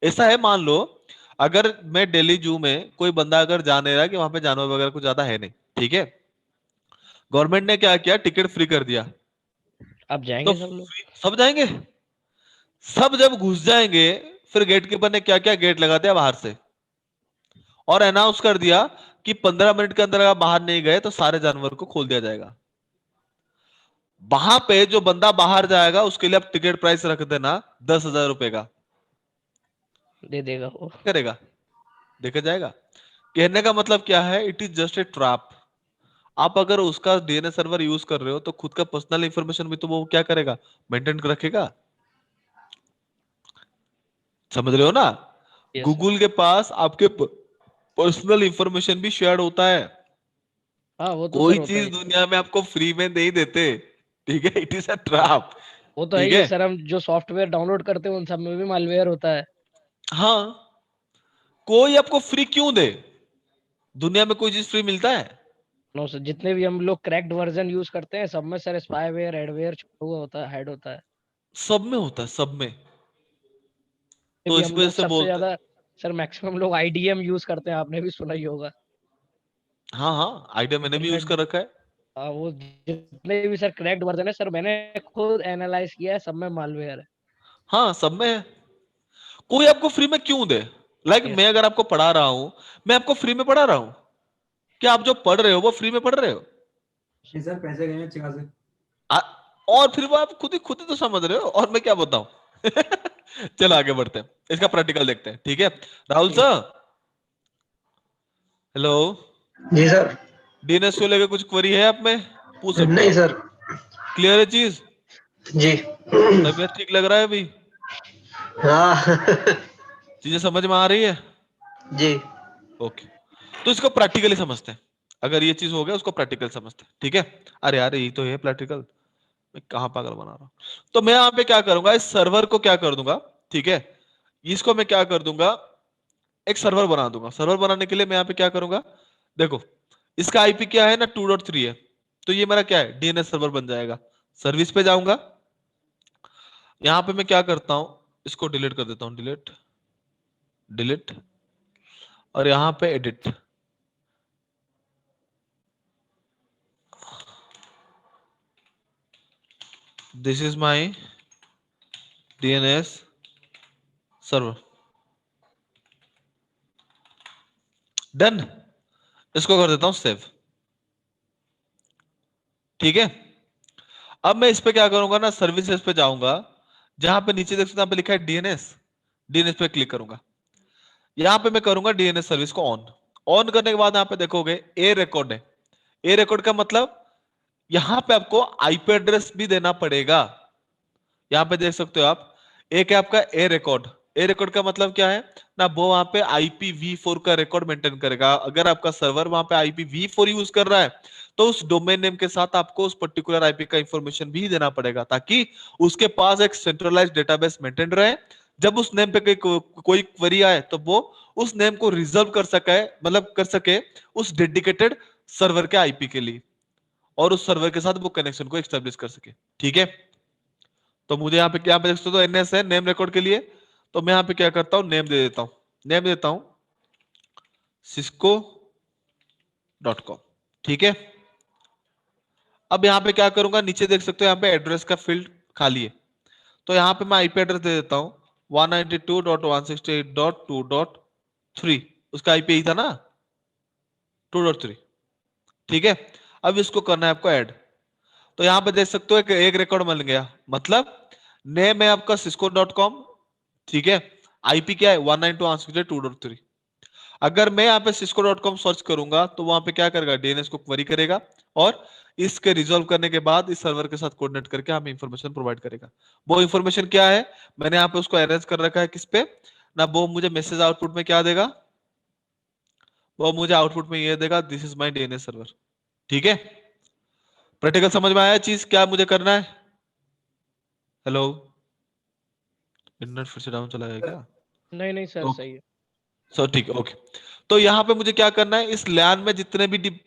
ऐसा है, मान लो अगर मैं दिल्ली जू में कोई बंदा अगर जाने रहा कि वहां पे जानवर वगैरह कुछ ज्यादा है नहीं, ठीक है, गवर्नमेंट ने क्या किया, टिकट फ्री कर दिया, अब तो जाएंगे सब लोग। सब जाएंगे। सब जब घुस जाएंगे, फिर गेट कीपर ने क्या किया, गेट लगा दिया बाहर से और अनाउंस कर दिया कि 15 मिनट के अंदर अगर बाहर नहीं गए तो सारे जानवर को खोल दिया जाएगा। वहां पे जो बंदा बाहर जाएगा उसके लिए आप टिकट प्राइस रख देना 10,000 रुपए का, दे देगा वो। करेगा, देखा जाएगा। कहने का मतलब क्या है, it is just a trap. आप अगर उसका डीएनएस सर्वर यूज कर रहे हो तो खुद का पर्सनल इंफॉर्मेशन भी तो वो क्या करेगा, मेंटेन रखेगा। समझ रहे हो ना? Yes sir. गूगल के पास आपके पर्सनल इंफॉर्मेशन भी शेयर होता है। हाँ वो तो सर कोई होता चीज ही है। दुनिया में आपको फ्री में नहीं देते, ठीक है, इट इज अ ट्रैप। वो तो है ठीक ही है है, सर, हम जो सॉफ्टवेयर डाउनलोड करते हैं उन सब में भी मालवेयर होता है। हाँ, कोई आपको फ्री क्यों दे? दुनिया में कोई चीज फ्री मिलता है? नो सर, जितने भी हम लोग क्रैक्ड वर्जन यूज करते हैं सब में सर स्पाईवेयर एडवेयर छुपा हुआ होता है, हाइड होता है। सब में होता है, सब में। फिर तो भी इस हम वजह लोग से सबसे बोलते हैं। ज्यादा सर मैक्सिमम लोग आईडीएम यूज करते हैं, आपने भी सुना ही होगा। हाँ हाँ, आइडिया मैंने भी यूज इंटरनेट। कर रखा है। हाँ वो जितने भी सर क्रैक्ड वर्जन है सर, मैंने खुद एनालाइज किया है, सब में मालवेयर है। हाँ, सब में है। कोई आपको फ्री में क्यों दे? लाइक यस मैं सर। अगर आपको पढ़ा रहा हूं, मैं आपको फ्री में पढ़ा रहा हूं, क्या आप जो पढ़ रहे हो वो फ्री में पढ़ रहे हो? नहीं सर, पैसे गए अच्छी खासे। आ, और फिर वो आप खुद ही तो समझ रहे हो, और मैं क्या बताऊं? चलो आगे बढ़ते हैं, इसका प्रैक्टिकल देखते हैं, ठीक है। राहुल ठीक है। Sir, hello. जी सर। डीएनएस को लेकर कुछ क्वेरी है आप में, पूछ सकते हो नहीं आप। सर। क्लियर है चीज? जी। तबीयत ठीक लग रहा है अभी? हाँ। चीजें समझ में आ रही है? जी। ओके, तो इसको प्रैक्टिकली समझते हैं। अगर ये चीज हो गया उसको प्रैक्टिकल समझते हैं, ठीक है। अरे यार यही तो है प्रैक्टिकल, मैं कहाँ पागल बना रहा हूँ। तो मैं यहाँ पे क्या करूंगा, इस सर्वर को क्या कर दूंगा, ठीक है, इसको मैं क्या कर दूंगा, एक सर्वर बना दूंगा। सर्वर बनाने के लिए मैं यहाँ पे क्या करूंगा, देखो इसका आईपी क्या है ना, 2.3 है, तो ये मेरा क्या है, डीएनएस सर्वर बन जाएगा। सर्विस पे जाऊंगा, यहाँ पे मैं क्या करता हूँ, इसको डिलीट कर देता हूँ, डिलीट, डिलीट, और यहाँ पे edit. This is my DNS server, done. इसको कर देता हूं सेव, ठीक है। अब मैं इस पे क्या करूंगा ना, सर्विसेज पे जाऊंगा, जहां पे नीचे देख सकते हैं यहाँ पे लिखा है डीएनएस, डीएनएस पे क्लिक करूंगा। यहां पे मैं करूंगा डीएनएस सर्विस को ऑन। ऑन करने के बाद यहाँ पे देखोगे ए रिकॉर्ड है। ए रिकॉर्ड का मतलब यहां पे आपको आईपी एड्रेस भी देना पड़ेगा। यहां पे देख सकते हो आप, एक है आपका ए रिकॉर्ड। ए रिकॉर्ड का मतलब क्या है ना, वो वहां पे IPv4 का रिकॉर्ड मेंटेन करेगा। अगर आपका सर्वर वहां पे IPv4 यूज कर रहा है तो उस डोमेन नेम के साथ आपको उस पर्टिकुलर आईपी का इंफॉर्मेशन भी देना पड़ेगा, ताकि उसके पास एक सेंट्रलाइज्ड डेटाबेस मेंटेन रहे। जब उस नेम पे कोई क्वेरी आए तो वो उस नेम को रिजर्व कर सके, मतलब कर सके उस डेडिकेटेड सर्वर के आईपी के लिए, और उस सर्वर के साथ वो कनेक्शन को एस्टेब्लिश कर सके, ठीक है। तो मुझे यहाँ पे क्या पे तो एनएस है नेम रिकॉर्ड के लिए, तो मैं यहाँ पे क्या करता हूँ, नेम दे देता हूँ, नेम देता हूँ cisco.com, ठीक है। अब यहाँ पे क्या करूंगा, नीचे देख सकते हो यहाँ पे एड्रेस का फील्ड खाली है, तो यहाँ पे मैं आईपी एड्रेस दे देता हूँ 192.168.2.3, उसका आईपी यही था ना, 2.3, ठीक है। अब इसको करना है आपको ऐड। तो यहाँ पे देख सकते हो एक रिकॉर्ड मिल गया, मतलब नेम है आपका cisco.com, ठीक है, आईपी क्या है 192.168.2.3। अगर मैं यहाँ पे cisco.com सर्च करूंगा तो वहां पे क्या करेगा, डीएनएस को क्वेरी करेगा और इसके रिजॉल्व करने के बाद इस सर्वर के साथ कोऑर्डिनेट करके हमें इंफॉर्मेशन प्रोवाइड करेगा। वो इंफॉर्मेशन क्या है, मैंने यहाँ पे उसको अरेंज कर रखा है किस पे ना, वो मुझे मैसेज आउटपुट में क्या देगा, वो मुझे आउटपुट में ये देगा, this is my DNS server. ठीक है, प्रैक्टिकल समझ में आया चीज क्या मुझे करना है? हेलो, इंटरनेट फिर से डाउन चला गया क्या? नहीं नहीं सर, ओके सही है। सो ठीक है, ओके। तो यहाँ पे मुझे क्या करना है, इस लैन में जितने भी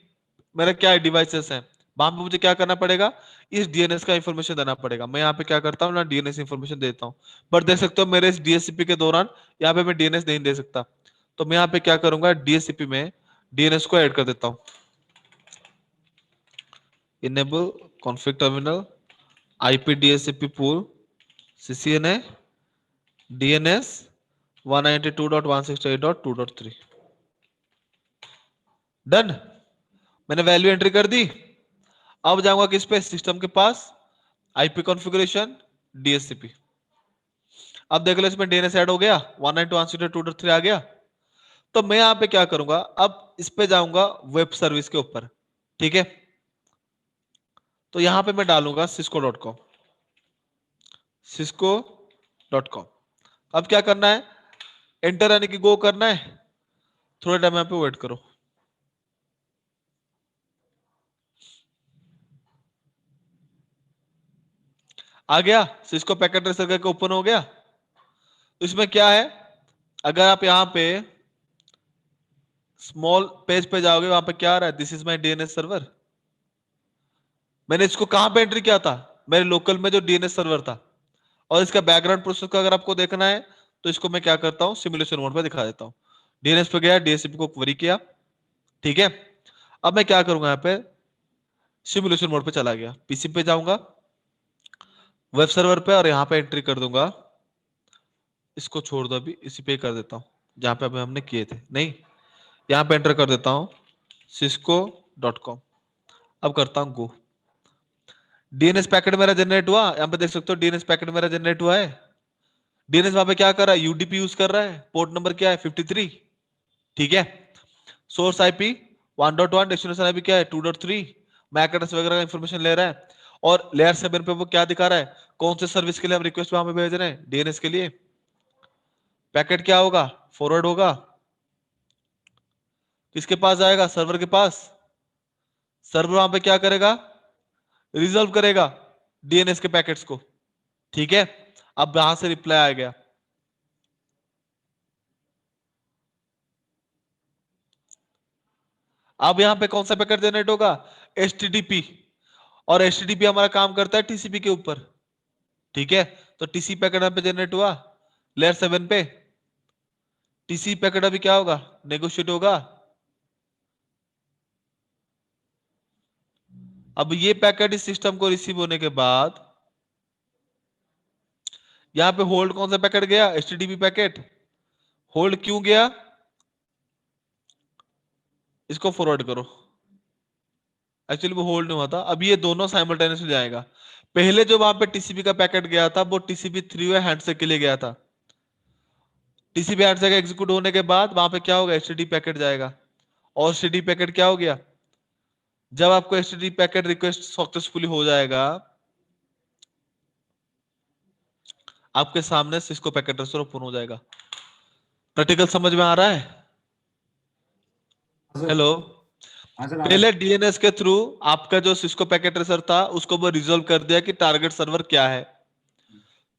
मेरा क्या है डिवाइसेस हैं, वहां पे मुझे क्या करना पड़ेगा, इस डीएनएस का इंफॉर्मेशन देना पड़ेगा। मैं यहाँ पे क्या करता हूँ ना, डीएनएस इंफॉर्मेशन देता हूँ, बट देख सकते हो मेरे इस डीएससीपी के दौरान यहाँ पे मैं डीएनएस नहीं दे सकता। तो मैं यहाँ पे क्या करूंगा, डीएससीपी में डीएनएस को ऐड कर देता हूँ, enable config terminal IP DSCP pool CCNA DNS 192.168.2.3। Done, मैंने वैल्यू एंट्री कर दी। अब जाऊंगा किस पे, सिस्टम के पास, आईपी कॉन्फ़िगरेशन, डीएससीपी। अब देख लो इसमें डीएनएस ऐड हो गया, 192.168.2.3 आ गया। तो मैं यहां पे क्या करूंगा, अब इस पे जाऊंगा वेब सर्विस के ऊपर, ठीक है। तो यहां पे मैं डालूंगा cisco.com, cisco.com। अब क्या करना है, एंटर यानी कि गो करना है। थोड़ा टाइम यहाँ पे वेट करो। आ गया, सिस्को पैकेट ट्रेसर करके ओपन हो गया। तो इसमें क्या है, अगर आप यहाँ पे स्मॉल पेज पे जाओगे, वहां पे क्या आ रहा है, this is my DNS server. मैंने इसको कहां पे एंट्री किया था, मेरे लोकल में जो डीएनएस सर्वर था। और इसका बैकग्राउंड प्रोसेस का अगर आपको देखना है तो इसको मैं क्या करता हूं, सिमुलेशन मोड पे दिखा देता हूं। डीएनएस पे गया, डीएससीपी को क्वेरी किया, ठीक है। अब मैं क्या करूंगा, यहाँ पे सिमुलेशन मोड पे चला गया, पीसी पे जाऊंगा वेब सर्वर पे और यहाँ पे एंट्री कर दूंगा। इसको छोड़ दो, अभी इसी पे कर देता हूँ जहां पे अभी हमने किए थे, नहीं यहाँ पे एंटर कर देता हूँ cisco.com। अब करता हूँ गो। डीएनएस पैकेट मेरा जनरेट हुआ, यहाँ पे देख सकते हो डीएनएस पैकेट मेरा जनरेट हुआ है। डीएनएस वहां पे क्या कर रहा है, यूडीपी यूज कर रहा है, पोर्ट नंबर क्या है 53, ठीक है। सोर्स आईपी 1.1, डेस्टिनेशन आईपी क्या है 2.3, मैक एड्रेस वगैरह का इंफॉर्मेशन ले रहा है। और लेयर 7 पे वो क्या दिखा रहा है, कौन से सर्विस के लिए हम रिक्वेस्ट वहां पे भेज रहे हैं, डीएनएस के लिए। पैकेट क्या होगा, फॉरवर्ड होगा, किसके पास जाएगा, सर्वर के पास। सर्वर वहां पे क्या करेगा, रिजॉल्व करेगा डीएनएस के पैकेट्स को, ठीक है। अब यहां से रिप्लाई आ गया, अब यहां पे कौन सा पैकेट जनरेट होगा, एचटीटीपी। और एचटीटीपी हमारा काम करता है टीसीपी के ऊपर, ठीक है। तो टीसी पैकेट यहाँ पे जनरेट हुआ लेयर 7 पे। टीसी पैकेट अभी क्या होगा, नेगोशिएट होगा। अब ये पैकेट इस सिस्टम को रिसीव होने के बाद यहां पे होल्ड कौन सा पैकेट गया, एचटीटीपी पैकेट। होल्ड क्यों गया, इसको फॉरवर्ड करो। एक्चुअली वो होल्ड नहीं हुआ था, अब ये दोनों साइमल्टेनियसली जाएगा। पहले जो वहां पे टीसीपी का पैकेट गया था वो टीसीपी 3 वे हैंडशेक के लिए गया था। टीसीपी हैंडशेक एग्जीक्यूट होने के बाद वहां पे क्या होगा, एचटीटीपी पैकेट जाएगा। और एचटीटीपी पैकेट क्या हो गया, जब आपको एचटीटीपी पैकेट रिक्वेस्ट सक्सेसफुली हो जाएगा, आपके सामने सिस्को पैकेट ट्रेसर ओपन हो जाएगा। प्रैक्टिकल समझ में आ रहा है? हाँ सर। हेलो, हाँ सर, आ रहा है। पहले डीएनएस के थ्रू आपका जो सिस्को पैकेट ट्रेसर था उसको वो रिजॉल्व कर दिया कि टारगेट सर्वर क्या है।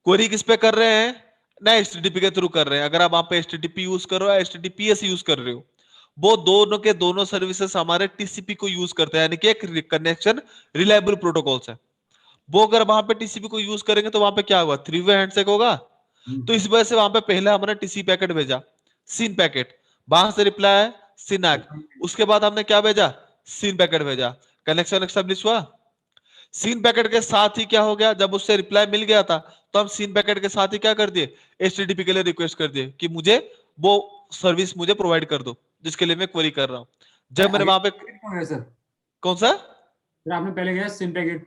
क्वेरी किस पे कर रहे हैं ना, एचटीटीपी के थ्रू कर रहे हैं। अगर आप वहां पे एचटीटीपी यूज कर रहे हो, एचटीटीपीएस यूज कर रहे हो, वो दोनों के दोनों सर्विसेज हमारे टीसीपी को यूज करते हैं, यानी कि एक कनेक्शन रिलायबल प्रोटोकॉल्स है। वो अगर वहां पे टीसीपी को यूज करेंगे तो वहां पे क्या होगा, 3 वे हैंडशेक होगा। तो इस वजह से वहां पे पहले हमने टीसी पैकेट भेजा, सीन पैकेट, वहां से रिप्लाई है सिनाक। उसके बाद हमने क्या भेजा, सीन पैकेट भेजा, कनेक्शन एस्टेब्लिश हुआ। सीन पैकेट के साथ ही क्या हो गया, जब उससे रिप्लाई मिल गया था तो हम सीन पैकेट के साथ ही क्या कर दिए, एचटीटीपी के लिए रिक्वेस्ट कर दिए कि मुझे वो सर्विस मुझे प्रोवाइड कर दो जिसके लिए मैं क्वेरी कर रहा हूं। जब मैंने वहां पे कौन है सर? कौन सा, सर आपने पहले गया सिम पैकेट,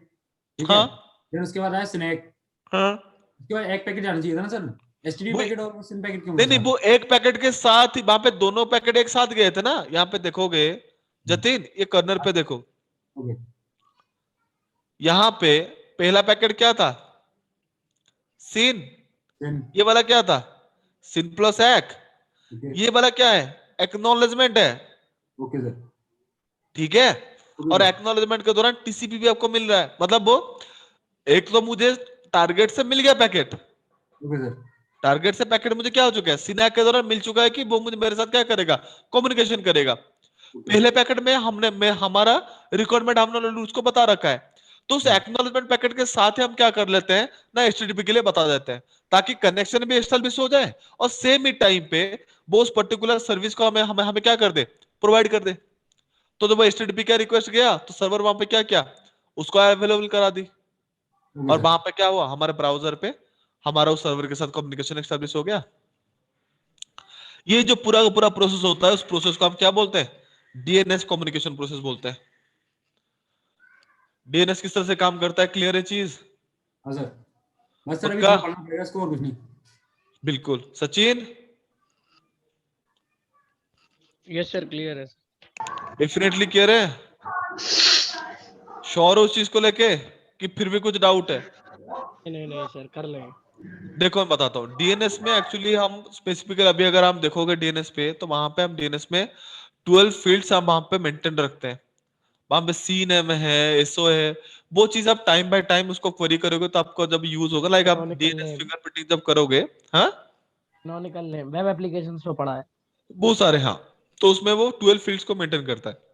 ठीक है। हाँ फिर उसके बाद आया स्नैक, हाँ उसके बाद एक पैकेट जाना चाहिए था ना सर, एसटीडी वो- पैकेट और सिम पैकेट क्यों नहीं नहीं, था? वो एक पैकेट के साथ ही वहां पे दोनों पैकेट एक साथ गए थे ना। यहाँ पे देखोगे जतिन, ये कर्नर पे देखो, ओके यहाँ पे पहला पैकेट क्या था, सिन। देन ये वाला क्या था, सिन प्लस एक। ओके ये वाला क्या है, एक्नॉलेजमेंट है। ओके सर ठीक है, ओके और सर एक्नॉलेजमेंट के दौरान टीसीपी भी आपको मिल रहा है, मतलब वो एक तो मुझे टारगेट से मिल गया पैकेट, ओके सर टारगेट से पैकेट मुझे क्या हो चुका है, सिनैक के दौरान मिल चुका है कि वो मुझे मेरे साथ क्या करेगा, कम्युनिकेशन करेगा। पहले पैकेट में हमारा रिक्वायरमेंट हमने उसको बता रखा है, तो उस एक्नॉलेजमेंट पैकेट के साथ ही हम क्या कर लेते हैं ना, एचटीटीपी के लिए बता देते हैं, ताकि कनेक्शन भी एस्टेब्लिश हो जाए और सेम ही टाइम पे वो उस पर्टिकुलर सर्विस को हमें हमें हमें क्या कर दे, प्रोवाइड कर दे। तो जब वो एचटीटीपी का रिक्वेस्ट गया तो सर्वर वहां पे क्या किया, उसको अवेलेबल करा दी, ओके और सर वहां पे क्या हुआ, हमारे ब्राउजर पे हमारा उस सर्वर के साथ कम्युनिकेशन एस्टेब्लिश हो गया। ये जो पूरा का पूरा प्रोसेस होता है, उस प्रोसेस को हम क्या बोलते हैं, डीएनएस कम्युनिकेशन प्रोसेस बोलते हैं। डीएनएस किस तरह से काम करता है, क्लियर है चीज, हाँ सर, बस सर अभी पक्का? थोड़ा पढ़ना पड़ेगा इसको और कुछ नहीं। बिल्कुल। सचिन, यस सर, क्लियर है। डेफिनेटली क्लियर है, श्योर हो उस चीज को लेके कि फिर भी कुछ डाउट है? नहीं नहीं सर, कर लेंगे। देखो मैं बताता हूँ, डीएनएस में एक्चुअली हम स्पेसिफिकली अभी अगर हम देखोगे डीएनएस पे, तो वहां पे हम डीएनएस में 12 फील्ड्स हम वहां पे मेंटेन रखते हैं। वहां पे सी नेम है, एसओ है, वो चीज आप टाइम बाय टाइम उसको क्वेरी करोगे तो आपको जब यूज होगा, लाइक आप Canonical डीएनएस name, फिंगरप्रिंटिंग जब करोगे, हाँ canonical name, वेब एप्लीकेशंस पे पढ़ा है। बहुत सारे, हाँ, तो उसमें वो 12 फील्ड्स को मेंटेन करता है।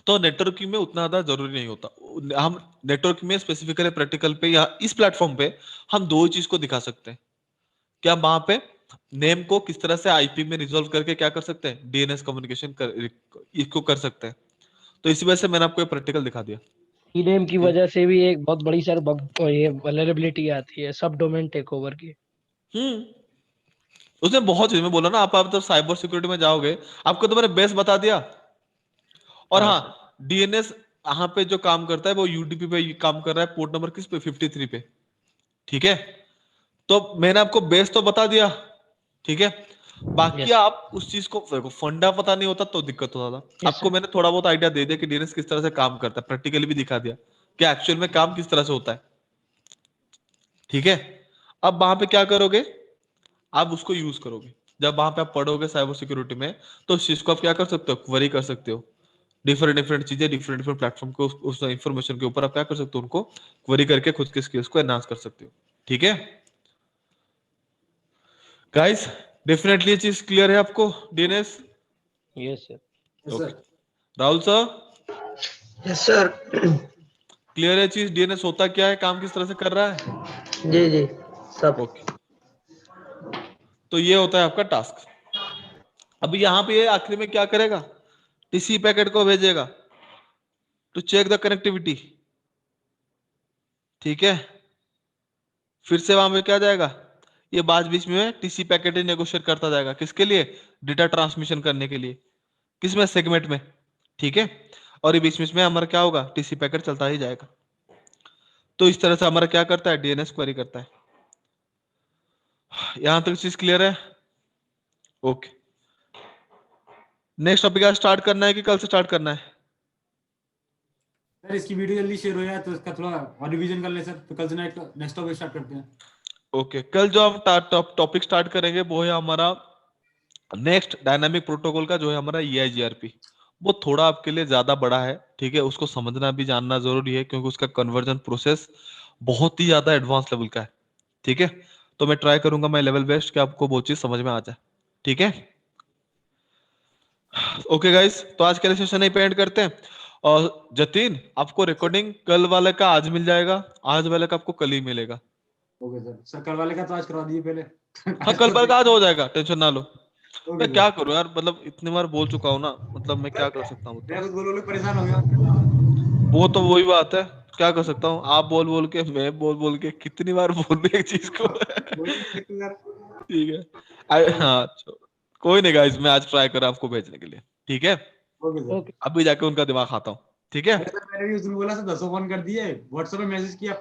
तो नेटवर्किंग में उतना ज्यादा जरूरी नहीं होता। हम नेटवर्क में स्पेसिफिकली प्रैक्टिकल पे या इस प्लेटफॉर्म पे हम दो ही चीज को दिखा सकते हैं, क्या वहां पे नेम को किस तरह से आईपी में रिजोल्व करके क्या कर सकते हैं, डीएनएस कम्युनिकेशन इसको कर सकते हैं। तो इसी वजह से मैंने आपको ये प्रैक्टिकल दिखा दिया। ईनेम की ठीक है, वजह से भी एक बहुत बड़ी सर ये वल्नरेबिलिटी आती है, सब डोमेन टेक ओवर की। उसने बहुत चीज में बोला ना, आप तो साइबर सिक्योरिटी में जाओगे, आपको तो मैंने बेस बता दिया। और हाँ हाँ, सर, डीएनएस यहाँ पे जो काम करता है वो यूडीपी पे काम कर रहा है, पोर्ट नंबर किस पे, 53 पे। ठीक है, तो मैंने आपको बेस तो बता दिया। ठीक है, बाकी यस आप उस चीज को देखो, फंडा पता नहीं होता तो दिक्कत होता था। यस आपको सर। मैंने थोड़ा बहुत आइडिया दे दिया कि डीएनएस किस तरह से काम करता है, प्रैक्टिकली भी दिखा दिया कि एक्चुअल में काम किस तरह से होता है। ठीक है, अब वहां पे क्या करोगे, आप उसको यूज करोगे। जब वहां पे आप पढ़ोगे साइबर सिक्योरिटी में, तो उस चीज को आप क्या कर सकते हो, क्वेरी कर सकते हो। डिफरेंट डिफरेंट चीजें, डिफरेंट डिफरेंट प्लेटफॉर्म को उस इंफॉर्मेशन के ऊपर आप क्या कर सकते हो, उनको क्वेरी करके खुद के स्किल्स को एनहांस कर सकते हो। ठीक है गाइस, डेफिनेटली ये चीज क्लियर है आपको, DNS? Yes sir. Yes okay, sir Rahul sir, yes sir. Clear है चीज, डीएनएस होता क्या है, काम किस तरह से कर रहा है? जी जी सब। ओके, तो ये होता है आपका टास्क। अभी यहाँ पे ये आखिरी में क्या करेगा, टीसी पैकेट को भेजेगा टू चेक द कनेक्टिविटी। ठीक है, फिर से वहां पे क्या जाएगा, ये बाद बीच में टीसी पैकेट ही नेगोशिएट करता जाएगा, किसके लिए, डेटा ट्रांसमिशन करने के लिए, किसमें, सेगमेंट में। ठीक है, और ये बीच बीच में हमारा क्या होगा, टीसी पैकेट चलता ही जाएगा। तो इस तरह से हमारा क्या करता है, डीएनएस क्वेरी करता है। यहां तक चीज क्लियर है? ओके, नेक्स्ट टॉपिक आज स्टार्ट करना है कि कल से स्टार्ट करना है? सर इसकी वीडियो जल्दी शेयर हो जाए तो इसका थोड़ा और रिवीजन कर ले सर, तो कल से नेक्स्ट टॉपिक स्टार्ट करते हैं। ओके, कल जो हम टॉपिक स्टार्ट करेंगे वो है हमारा नेक्स्ट डायनामिक प्रोटोकॉल का, जो है हमारा EIGRP। वो थोड़ा आपके लिए ज्यादा बड़ा है, ठीक है, उसको समझना भी जानना जरूरी है, क्योंकि उसका कन्वर्जन प्रोसेस बहुत ही ज्यादा एडवांस लेवल का है। ठीक है, तो मैं ट्राई करूंगा मैं लेवल बेस्ट कि आपको वो चीज समझ में आ जाए। ठीक है, ओके गाइस, तो आज के लिए सेशन नहीं पेंड करते हैं। और जतीन, आपको रिकॉर्डिंग कल वाले का आज मिल जाएगा, आज वाले का आपको कल ही मिलेगा। ओके सर, सर कल वाले का तो आज करवा दीजिए पहले। हाँ, कल वाले का आज हो जाएगा, टेंशन ना लो। ओके मैं सर, क्या करूं यार, मतलब इतनी बार बोल चुका हूं ना, मतलब मैं क्या कर सकता हूँ, मैं मतलब कुछ बोल परेशान हो गया। वो तो वही बात है, क्या कर सकता हूँ, आप बोल बोल के, मैं बोल बोल के, कितनी बार बोल रही एक चीज को। बोल नहीं सकते सर। ठीक है, हाँ कोई नहीं गाइस, मैं आज ट्राई कर रहा हूं आपको भेजने के लिए। ठीक है, ओके सर। ओके। अभी जाके उनका दिमाग खाता हूँ। ठीक है, अरे सर मैंने भी उस दिन बोला सर 10 फोन कर दिए, व्हाट्सएप पे मैसेज किया।